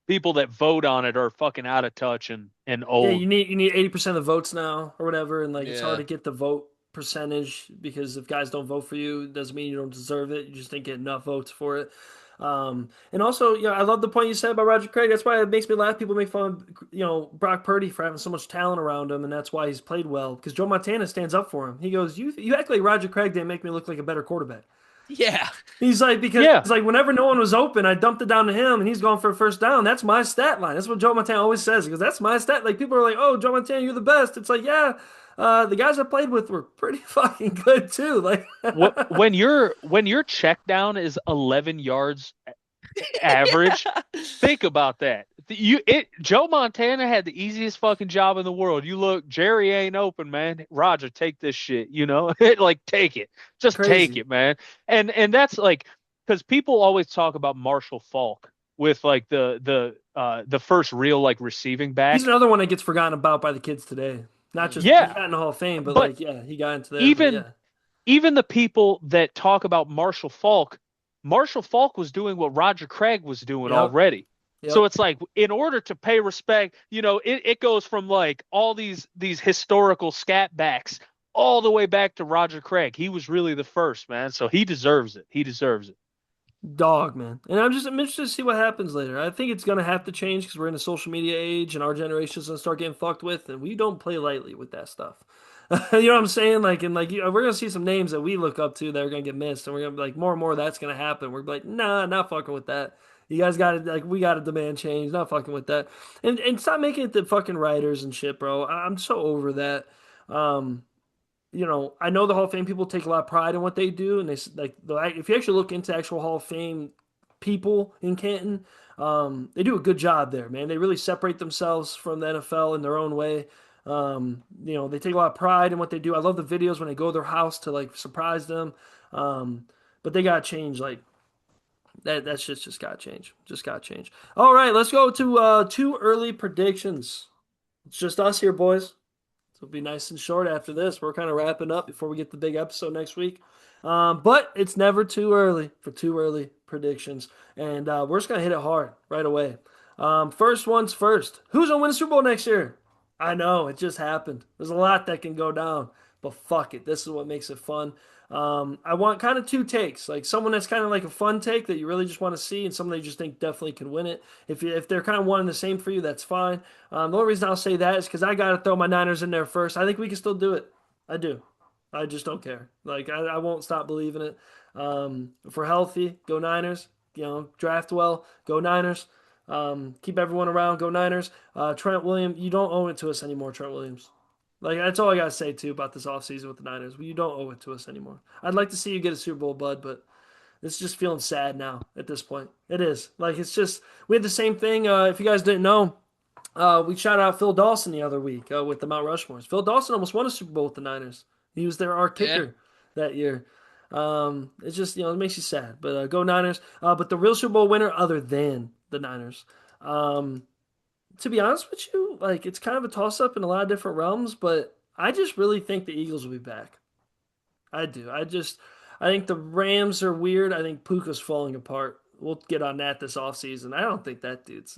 people that vote on it are fucking out of touch and Yeah, old. you need 80% of the votes now or whatever, and like it's hard Yeah. to get the vote percentage because if guys don't vote for you, it doesn't mean you don't deserve it. You just didn't get enough votes for it. And also, I love the point you said about Roger Craig. That's why it makes me laugh. People make fun of, Brock Purdy for having so much talent around him, and that's why he's played well. Because Joe Montana stands up for him. He goes, "You act like Roger Craig didn't make me look like a better quarterback." Yeah. He's like, because Yeah. it's like whenever no one was open, I dumped it down to him and he's going for a first down. That's my stat line. That's what Joe Montana always says. He goes, that's my stat. Like people are like, oh, Joe Montana, you're the best. It's like, yeah, the guys I played with were pretty fucking good too. Like, When your check down is 11 yards average, think about that. Joe Montana had the easiest fucking job in the world. You look, Jerry ain't open, man. Roger, take this shit, like take it. Just take crazy. it, man. And that's like because people always talk about Marshall Faulk with like the first real like receiving He's back. another one that gets forgotten about by the kids today. Not just he Yeah, got in the Hall of Fame, but but like, yeah, he got into there. But even yeah, even the people that talk about Marshall Faulk was doing what Roger Craig was doing yep, already. So yep. it's like in order to pay respect, it goes from like all these historical scat backs all the way back to Roger Craig. He was really the first, man. So he deserves it. He deserves it. Dog, man. And I'm interested to see what happens later. I think it's gonna have to change because we're in a social media age and our generation's gonna start getting fucked with, and we don't play lightly with that stuff. You know what I'm saying? Like, and like, we're gonna see some names that we look up to that are gonna get missed, and we're gonna be like, more and more of that's gonna happen. We're like, nah, not fucking with that. You guys got to like, we got to demand change. Not fucking with that. And stop making it the fucking writers and shit, bro. I'm so over that. Um, I know the Hall of Fame people take a lot of pride in what they do, and if you actually look into actual Hall of Fame people in Canton, they do a good job there, man. They really separate themselves from the NFL in their own way. They take a lot of pride in what they do. I love the videos when they go to their house to like surprise them. Um, but they gotta change, like that. That shit's just gotta change. Just gotta change. All right, let's go to two early predictions. It's just us here, boys. So it'll be nice and short after this. We're kind of wrapping up before we get the big episode next week. But it's never too early for too early predictions. And we're just going to hit it hard right away. First one's first. Who's going to win the Super Bowl next year? I know, it just happened. There's a lot that can go down, but fuck it. This is what makes it fun. I want kind of two takes, like someone that's kind of like a fun take that you really just want to see, and someone that you just think definitely can win it. If they're kind of one and the same for you, that's fine. The only reason I'll say that is because I got to throw my Niners in there first. I think we can still do it. I do. I just don't care. Like I won't stop believing it. If we're healthy, go Niners. Draft well, go Niners. Keep everyone around, go Niners. Trent Williams, you don't owe it to us anymore, Trent Williams. Like that's all I gotta say too about this offseason with the Niners. You don't owe it to us anymore. I'd like to see you get a Super Bowl, bud, but it's just feeling sad now at this point. It is. Like it's just we had the same thing. If you guys didn't know, we shouted out Phil Dawson the other week with the Mount Rushmores. Phil Dawson almost won a Super Bowl with the Niners. He was our Yeah. kicker that year. It's just it makes you sad. But go Niners. But the real Super Bowl winner, other than the Niners, um, to be honest with you, like it's kind of a toss up in a lot of different realms. But I just really think the Eagles will be back. I do. I think the Rams are weird. I think Puka's falling apart. We'll get on that this offseason. I don't think that dude's.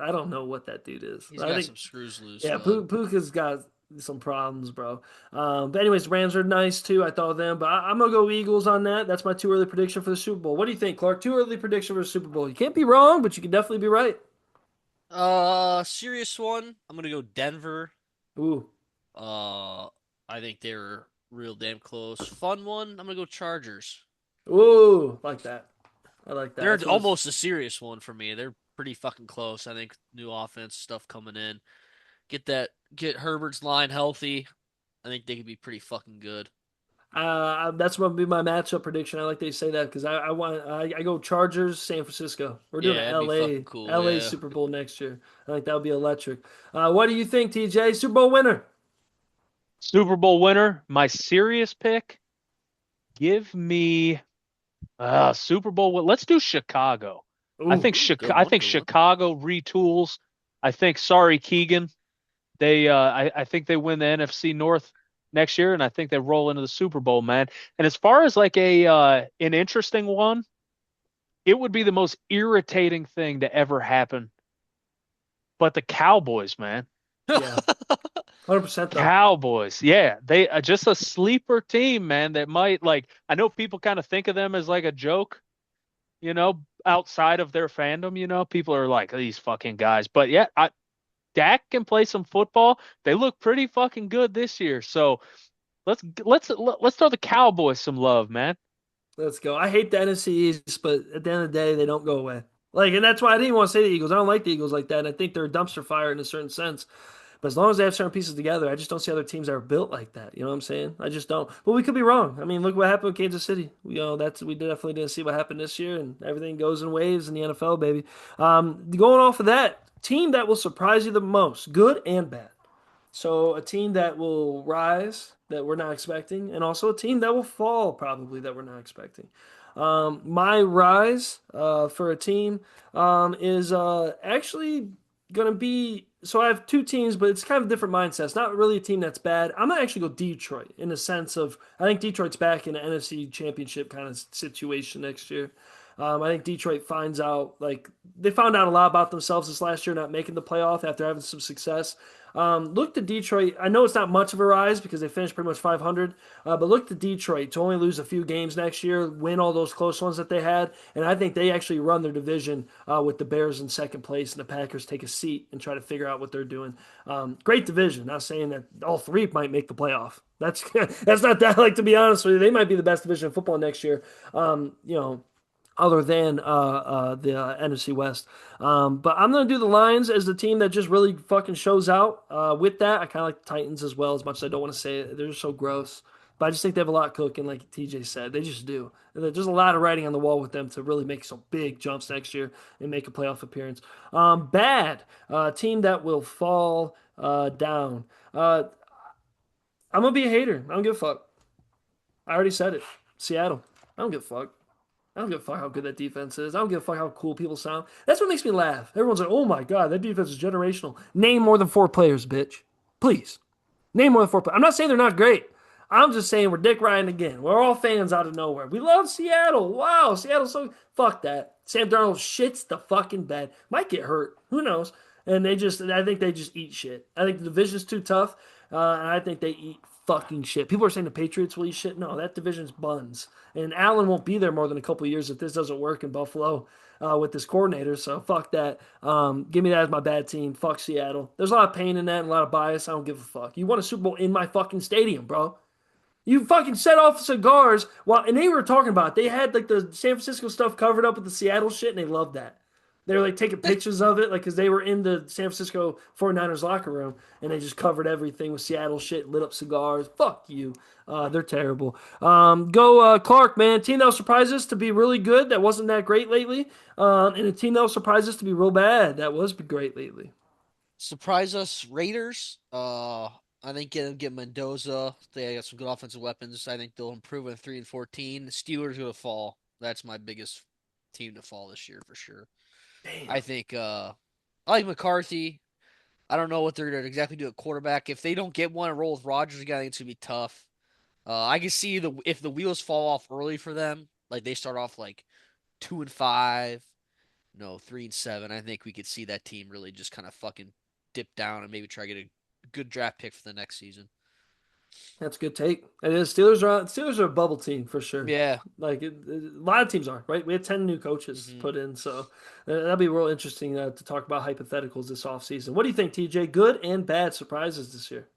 I don't know what that dude is. He's I got think, some screws loose, yeah, bud. Puka's got some problems, bro. But anyways, Rams are nice too. I thought of them, but I'm gonna go Eagles on that. That's my too early prediction for the Super Bowl. What do you think, Clark? Too early prediction for the Super Bowl. You can't be wrong, but you can definitely be right. Serious one. I'm gonna go Denver. Ooh, Uh, I think they're real damn close. Fun one. I'm gonna go Chargers. ooh, like that. I like that. They're That's what it's. almost a serious one for me. They're pretty fucking close. I think new offense stuff coming in. Get Herbert's line healthy. I think they could be pretty fucking good. That's what would be my matchup prediction. I like they say that because I go Chargers, San Francisco. We're doing Yeah, an that'd be fucking cool. LA Yeah. Super Bowl next year. I think that would be electric. What do you think, TJ? Super Bowl winner? Super Bowl winner, my serious pick. Give me Super Bowl. Let's do Chicago. Ooh, Ooh, good I one. think Good one. Chicago retools. I think sorry Keegan. I think they win the NFC North next year, and I think they roll into the Super Bowl, man. And as far as like a an interesting one, it would be the most irritating thing to ever happen. But the Cowboys, man. yeah, 100% though. Cowboys, yeah, they just a sleeper team, man. That might like I know people kind of think of them as like a joke, outside of their fandom. People are like these fucking guys, but yeah, Dak can play some football. They look pretty fucking good this year. So let's throw the Cowboys some love, man. Let's go. I hate the NFC East, but at the end of the day, they don't go away. Like, and that's why I didn't want to say the Eagles. I don't like the Eagles like that. And I think they're a dumpster fire in a certain sense. But as long as they have certain pieces together, I just don't see other teams that are built like that. You know what I'm saying? I just don't. But we could be wrong. I mean, look what happened with Kansas City. We definitely didn't see what happened this year, and everything goes in waves in the NFL, baby. Going off of that, team that will surprise you the most, good and bad. So a team that will rise that we're not expecting, and also a team that will fall probably that we're not expecting. My rise for a team is actually going to be. So I have two teams, but it's kind of different mindsets. Not really a team that's bad. I'm gonna actually go Detroit in the sense of I think Detroit's back in an NFC Championship kind of situation next year. I think Detroit finds out like they found out a lot about themselves this last year, not making the playoff after having some success. Look to Detroit. I know it's not much of a rise because they finished pretty much 500, but look to Detroit to only lose a few games next year, win all those close ones that they had, and I think they actually run their division with the Bears in second place, and the Packers take a seat and try to figure out what they're doing. Great division. Not saying that all three might make the playoff. That's that's not that. Like to be honest with you, they might be the best division of football next year. You know, other than the NFC West. But I'm going to do the Lions as the team that just really fucking shows out. With that, I kind of like the Titans as well, as much as I don't want to say it. They're just so gross. But I just think they have a lot cooking, like TJ said. They just do. There's a lot of writing on the wall with them to really make some big jumps next year and make a playoff appearance. Bad team that will fall down. I'm going to be a hater. I don't give a fuck. I already said it. Seattle. I don't give a fuck. I don't give a fuck how good that defense is. I don't give a fuck how cool people sound. That's what makes me laugh. Everyone's like, oh my God, that defense is generational. Name more than four players, bitch. Please. Name more than four players. I'm not saying they're not great. I'm just saying we're Dick Ryan again. We're all fans out of nowhere. We love Seattle. Wow, Seattle's so. Fuck that. Sam Darnold shits the fucking bed. Might get hurt. Who knows? I think they just eat shit. I think the division's too tough, and I think they eat fucking shit. People are saying the Patriots will eat shit. No, that division's buns. And Allen won't be there more than a couple years if this doesn't work in Buffalo with this coordinator. So fuck that. Give me that as my bad team. Fuck Seattle. There's a lot of pain in that and a lot of bias. I don't give a fuck. You won a Super Bowl in my fucking stadium, bro. You fucking set off cigars while, and they were talking about it. They had like the San Francisco stuff covered up with the Seattle shit, and they loved that. They were like taking pictures of it, like because they were in the San Francisco 49ers locker room, and they just covered everything with Seattle shit, lit up cigars. Fuck you. They're terrible. Go Clark, man. Team that will surprise us to be really good. That wasn't that great lately. And a team that will surprise us to be real bad. That was great lately. Surprise us, Raiders. I think get Mendoza. They got some good offensive weapons. I think they'll improve in 3 and 14. The Steelers gonna fall. That's my biggest team to fall this year for sure. Damn. I think I like McCarthy. I don't know what they're gonna exactly do at quarterback. If they don't get one and roll with Rodgers again, I think it's gonna be tough. I can see the if the wheels fall off early for them, like they start off like 2 and 5, no 3 and 7. I think we could see that team really just kind of fucking dip down and maybe try to get a good draft pick for the next season. That's a good take. It is. Steelers are a bubble team for sure. Yeah. Like a lot of teams are, right? We had 10 new coaches Hmm. put in, so that'll be real interesting to talk about hypotheticals this offseason. What do you think, TJ? Good and bad surprises this year?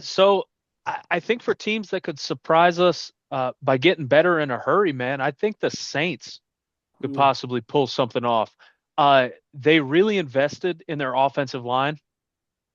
So I think for teams that could surprise us by getting better in a hurry, man, I think the Saints could Ooh, possibly pull something off. They really invested in their offensive line.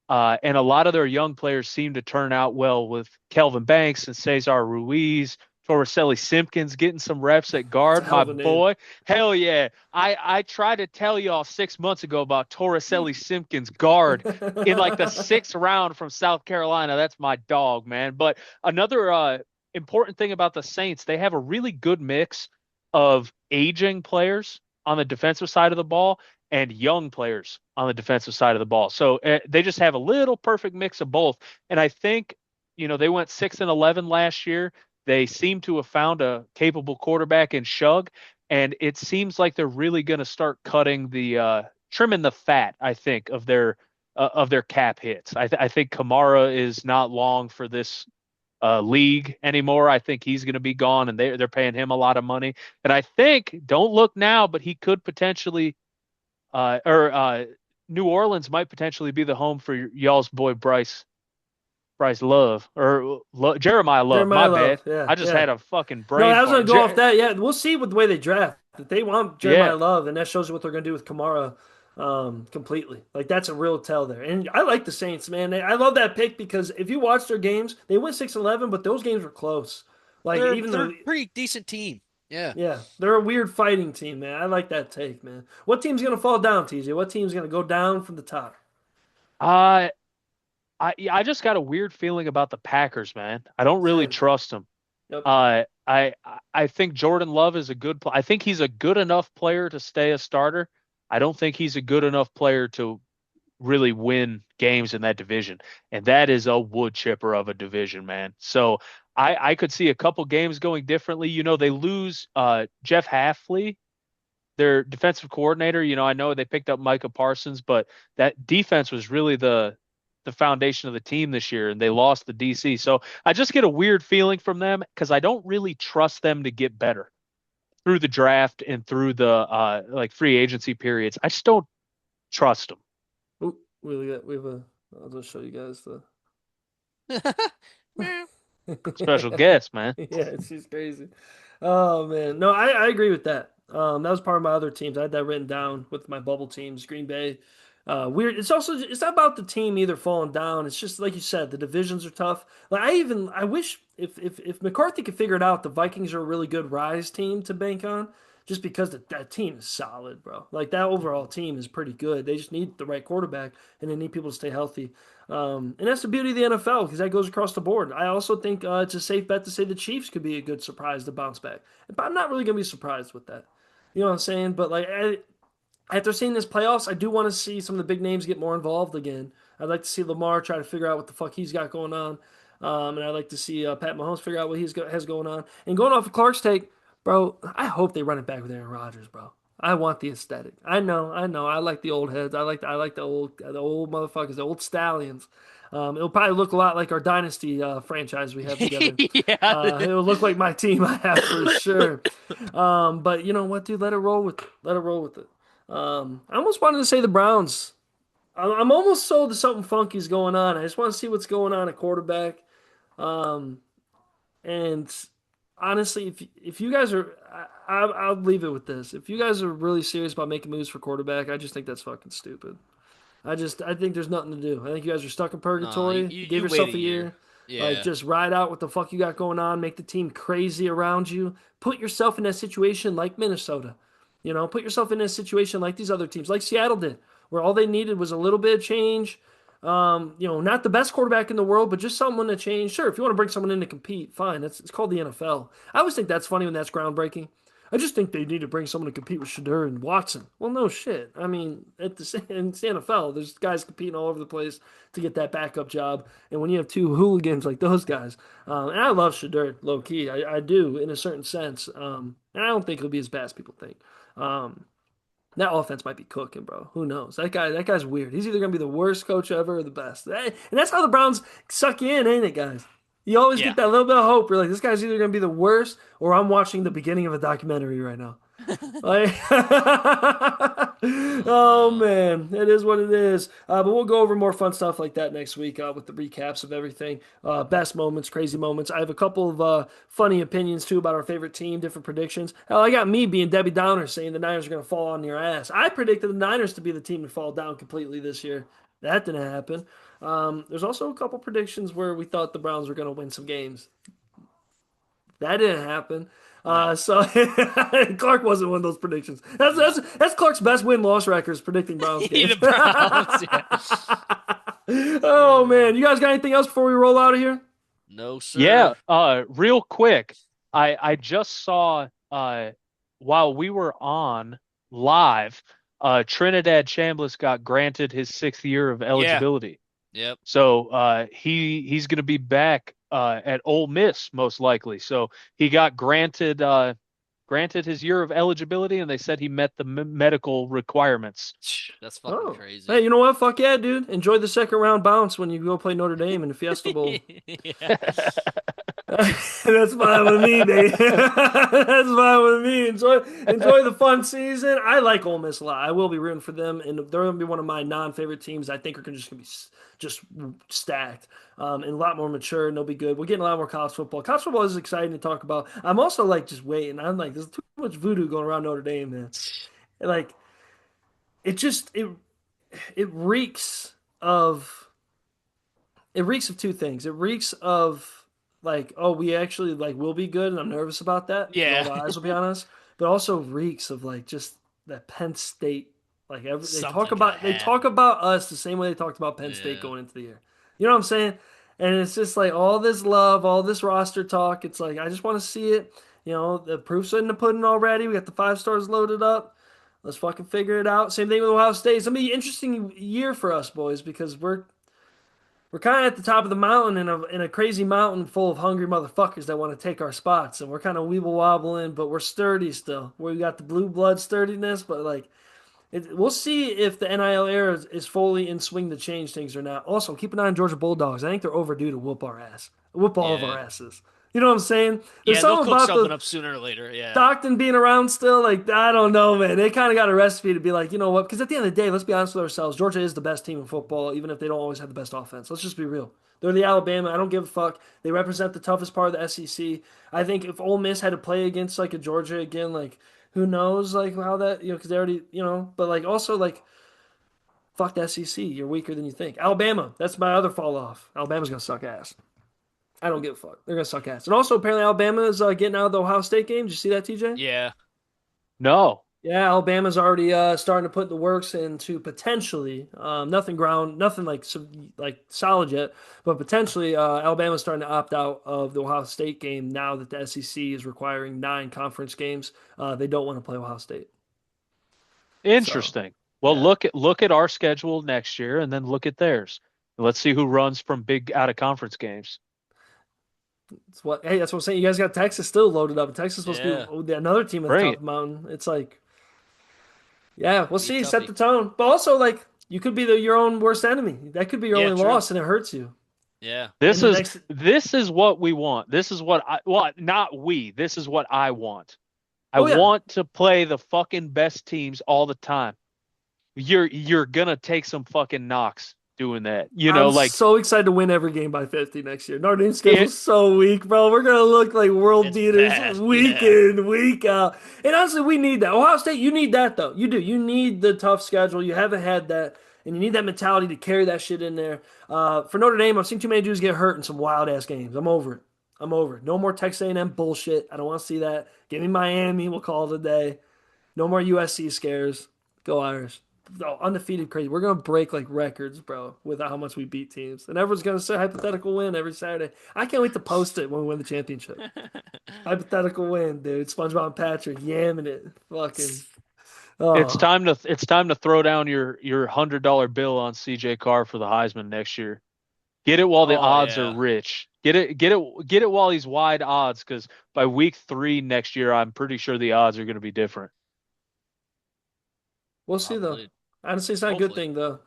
And a lot of their young players seem to turn out well with Kelvin Banks and Cesar Ruiz, Torricelli Simpkins getting some reps at it's a guard. hell My of a name. boy, hell yeah! I tried to tell y'all 6 months ago about Torricelli Simpkins guard in like the sixth round from South Carolina. That's my dog, man. But another important thing about the Saints, they have a really good mix of aging players on the defensive side of the ball and young players on the defensive side of the ball. So they just have a little perfect mix of both. And I think, they went 6-11 last year. They seem to have found a capable quarterback in Shug, and it seems like they're really going to start cutting the trimming the fat, I think, of their cap hits. I think Kamara is not long for this league anymore. I think he's going to be gone, and they're paying him a lot of money. And I think, don't look now, but he could potentially or New Orleans might potentially be the home for y'all's boy Bryce Love or Jeremiah Love. My Jeremiah bad. Love, yeah, I just yeah. had a fucking No, brain I was gonna fart. go off that. Yeah, we'll see with the way they draft. If they want Yeah, Jeremiah Love, and that shows you what they're gonna do with Kamara, completely. Like that's a real tell there. And I like the Saints, man. I love that pick because if you watch their games, they went 6-11, but those games were close. Like even They're though, a pretty decent team. Yeah. yeah, they're a weird fighting team, man. I like that take, man. What team's gonna fall down, TJ? What team's gonna go down from the top? uh, I just got a weird feeling about the Packers, man. I don't really Same. trust them. Yep. I think Jordan Love is a good I think he's a good enough player to stay a starter. I don't think he's a good enough player to really win games in that division. And that is a wood chipper of a division, man. So I could see a couple games going differently. They lose Jeff Halfley, their defensive coordinator. I know they picked up Micah Parsons, but that defense was really the foundation of the team this year, and they lost the DC. So I just get a weird feeling from them because I don't really trust them to get better through the draft and through the like free agency periods. I just don't trust them. Oop, we have a. I'll just show you guys the. Meow. Special guest, man. Yeah, she's crazy. Oh man, no, I agree with that. That was part of my other teams. I had that written down with my bubble teams, Green Bay. Weird. It's not about the team either falling down. It's just like you said, the divisions are tough. Like I wish if McCarthy could figure it out, the Vikings are a really good rise team to bank on. Just because that team is solid, bro. Like that overall team is pretty good. They just need the right quarterback and they need people to stay healthy. And that's the beauty of the NFL because that goes across the board. I also think it's a safe bet to say the Chiefs could be a good surprise to bounce back. But I'm not really going to be surprised with that. You know what I'm saying? But like after seeing this playoffs, I do want to see some of the big names get more involved again. I'd like to see Lamar try to figure out what the fuck he's got going on. And I'd like to see Pat Mahomes figure out what has going on. And going off of Clark's take, bro, I hope they run it back with Aaron Rodgers, bro. I want the aesthetic. I know. I like the old heads. I like the old motherfuckers, the old stallions. It'll probably look a lot like our dynasty franchise we have together. Yeah. It'll look like my team I have for sure. But you know what, dude? Let it roll with it. Let it roll with it. I almost wanted to say the Browns. I'm almost sold that something funky's going on. I just want to see what's going on at quarterback. Um, and honestly, if you guys are, I'll leave it with this. If you guys are really serious about making moves for quarterback, I just think that's fucking stupid. I think there's nothing to do. I think you guys are stuck in No, purgatory. you You gave wait a yourself a year. year. Like Yeah. just ride out what the fuck you got going on. Make the team crazy around you. Put yourself in that situation like Minnesota. Put yourself in a situation like these other teams, like Seattle did, where all they needed was a little bit of change. Not the best quarterback in the world, but just someone to change. Sure, if you want to bring someone in to compete, fine. It's called the NFL. I always think that's funny when that's groundbreaking. I just think they need to bring someone to compete with Shadur and Watson. Well, no shit. I mean, it's the NFL. There's guys competing all over the place to get that backup job. And when you have two hooligans like those guys, and I love Shadur, low key, I do in a certain sense. And I don't think he'll be as bad as people think. Um, That offense might be cooking, bro. Who knows? That guy's weird. He's either gonna be the worst coach ever or the best. And that's how the Browns suck you in, ain't it, guys? You always Yeah. get that little bit of hope. You're like, this guy's either gonna be the worst, or I'm watching the beginning of a documentary right now. Like, Oh oh no. man, it is what it is. But we'll go over more fun stuff like that next week with the recaps of everything, best moments, crazy moments. I have a couple of funny opinions too about our favorite team, different predictions. Hell, I got me being Debbie Downer saying the Niners are going to fall on your ass. I predicted the Niners to be the team to fall down completely this year. That didn't happen. There's also a couple predictions where we thought the Browns were going to win some games. That didn't happen. No. So Clark wasn't one of those predictions. That's No. that's that's Clark's best win-loss records predicting Browns The games. Browns. Oh Yeah. man, you guys got anything else before we roll out of here? No, sir. Yeah, real quick, I just saw while we were on live, Trinidad Chambliss got granted his 6th year of Yeah. eligibility. Yep. So he's going to be back at Ole Miss most likely. So he got granted his year of eligibility, and they said he met the medical requirements. That's fucking Oh, hey, crazy. you know what? Fuck yeah, dude. Enjoy the second round bounce when you go play Notre Dame in the Fiesta Bowl. Yeah. That's fine with me, baby. That's fine with me. Enjoy the fun season. I like Ole Miss a lot. I will be rooting for them, and they're going to be one of my non-favorite teams. I think are just going to be just stacked and a lot more mature, and they'll be good. We're getting a lot more college football. College football is exciting to talk about. I'm also like just waiting. I'm like, there's too much voodoo going around Notre Dame, man. Like it reeks of it reeks of two things. It reeks of like, oh, we actually like will be good, and I'm nervous about that, and all Yeah. the eyes will be on us. But also reeks of like just that Penn State. Like Something could have they talk happened. about us the same way they talked about Penn State Yeah. going into the year. You know what I'm saying? And it's just like all this love, all this roster talk. It's like I just want to see it. You know, the proof's in the pudding already. We got the 5 stars loaded up. Let's fucking figure it out. Same thing with Ohio State. It's gonna be an interesting year for us, boys, because we're kind of at the top of the mountain in a crazy mountain full of hungry motherfuckers that want to take our spots, and we're kind of weeble wobbling, but we're sturdy still. We got the blue blood sturdiness, but like we'll see if the NIL era is fully in swing to change things or not. Also, keep an eye on Georgia Bulldogs. I think they're overdue to whoop our ass, whoop all of our Yeah. asses. You know what I'm saying? There's Yeah, they'll something cook about something the up sooner or later. Yeah. Stockton being around still, like I don't know, man. They kind of got a recipe to be like, you know what? Because at the end of the day, let's be honest with ourselves. Georgia is the best team in football, even if they don't always have the best offense. Let's just be real. They're the Alabama. I don't give a fuck. They represent the toughest part of the SEC. I think if Ole Miss had to play against like a Georgia again, like who knows, like how that because they already but like also like fuck the SEC. You're weaker than you think. Alabama. That's my other fall off. Alabama's gonna suck ass. I don't give a fuck. They're gonna suck ass. And also apparently Alabama is getting out of the Ohio State game. Did you see that, TJ? Yeah. No. Yeah, Alabama's already starting to put the works into potentially nothing like like solid yet, but potentially Alabama's starting to opt out of the Ohio State game now that the SEC is requiring 9 conference games. They don't want to play Ohio State. So Interesting. Well, yeah, look at our schedule next year, and then look at theirs. Let's see who runs from big out of conference games. that's what I'm saying. You guys got Texas still loaded up. Texas is supposed Yeah. to be another team at the top Great. of the mountain. It's like yeah, we'll Be see. Set toughy. the tone, but also like you could be your own worst enemy. That could be your Yeah, only true. loss, and it hurts you. Yeah. In the next This is what we want. This is what I well, not we. This is what I want. I Oh yeah. want to play the fucking best teams all the time. You're gonna take some fucking knocks doing that. I'm Like so excited to win every game by 50 next year. Notre Dame's it schedule's so weak, bro. We're gonna look like world It's beaters bad. week Yeah. in, week out. And honestly, we need that. Ohio State, you need that though. You do. You need the tough schedule. You haven't had that, and you need that mentality to carry that shit in there. For Notre Dame, I've seen too many dudes get hurt in some wild ass games. I'm over it. I'm over it. No more Texas A&M bullshit. I don't want to see that. Give me Miami. We'll call it a day. No more USC scares. Go Irish. Oh, undefeated crazy. We're gonna break like records, bro, with how much we beat teams. And everyone's gonna say hypothetical win every Saturday. I can't wait to post it when we win the championship. Hypothetical win, dude. SpongeBob and Patrick yamming it. Fucking oh. it's time to throw down your $100 bill on CJ Carr for the Heisman next year. Get it while the Oh odds are yeah. rich. Get it while he's wide odds, because by week 3 next year, I'm pretty sure the odds are going to be different. We'll see though. Probably. Honestly, it's not a good Hopefully. thing though.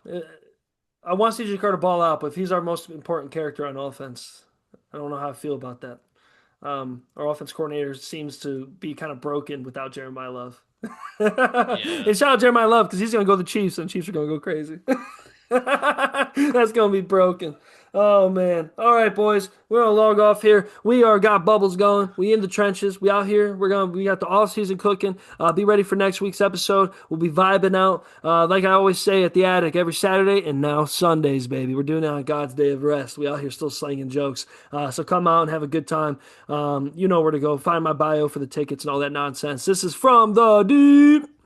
I want CJ Carr to ball out, but if he's our most important character on offense, I don't know how I feel about that. Our offense coordinator seems to be kind of broken without Jeremiah Love. Yeah. And shout out Jeremiah Love because he's going to go to the Chiefs and the Chiefs are going to go crazy. That's going to be broken. Oh man. All right, boys. We're gonna log off here. We are got bubbles going. We in the trenches. We out here. We got the off season cooking. Be ready for next week's episode. We'll be vibing out. Like I always say at the attic every Saturday and now Sundays, baby. We're doing it on God's day of rest. We out here still slinging jokes. So come out and have a good time. You know where to go. Find my bio for the tickets and all that nonsense. This is from the deep.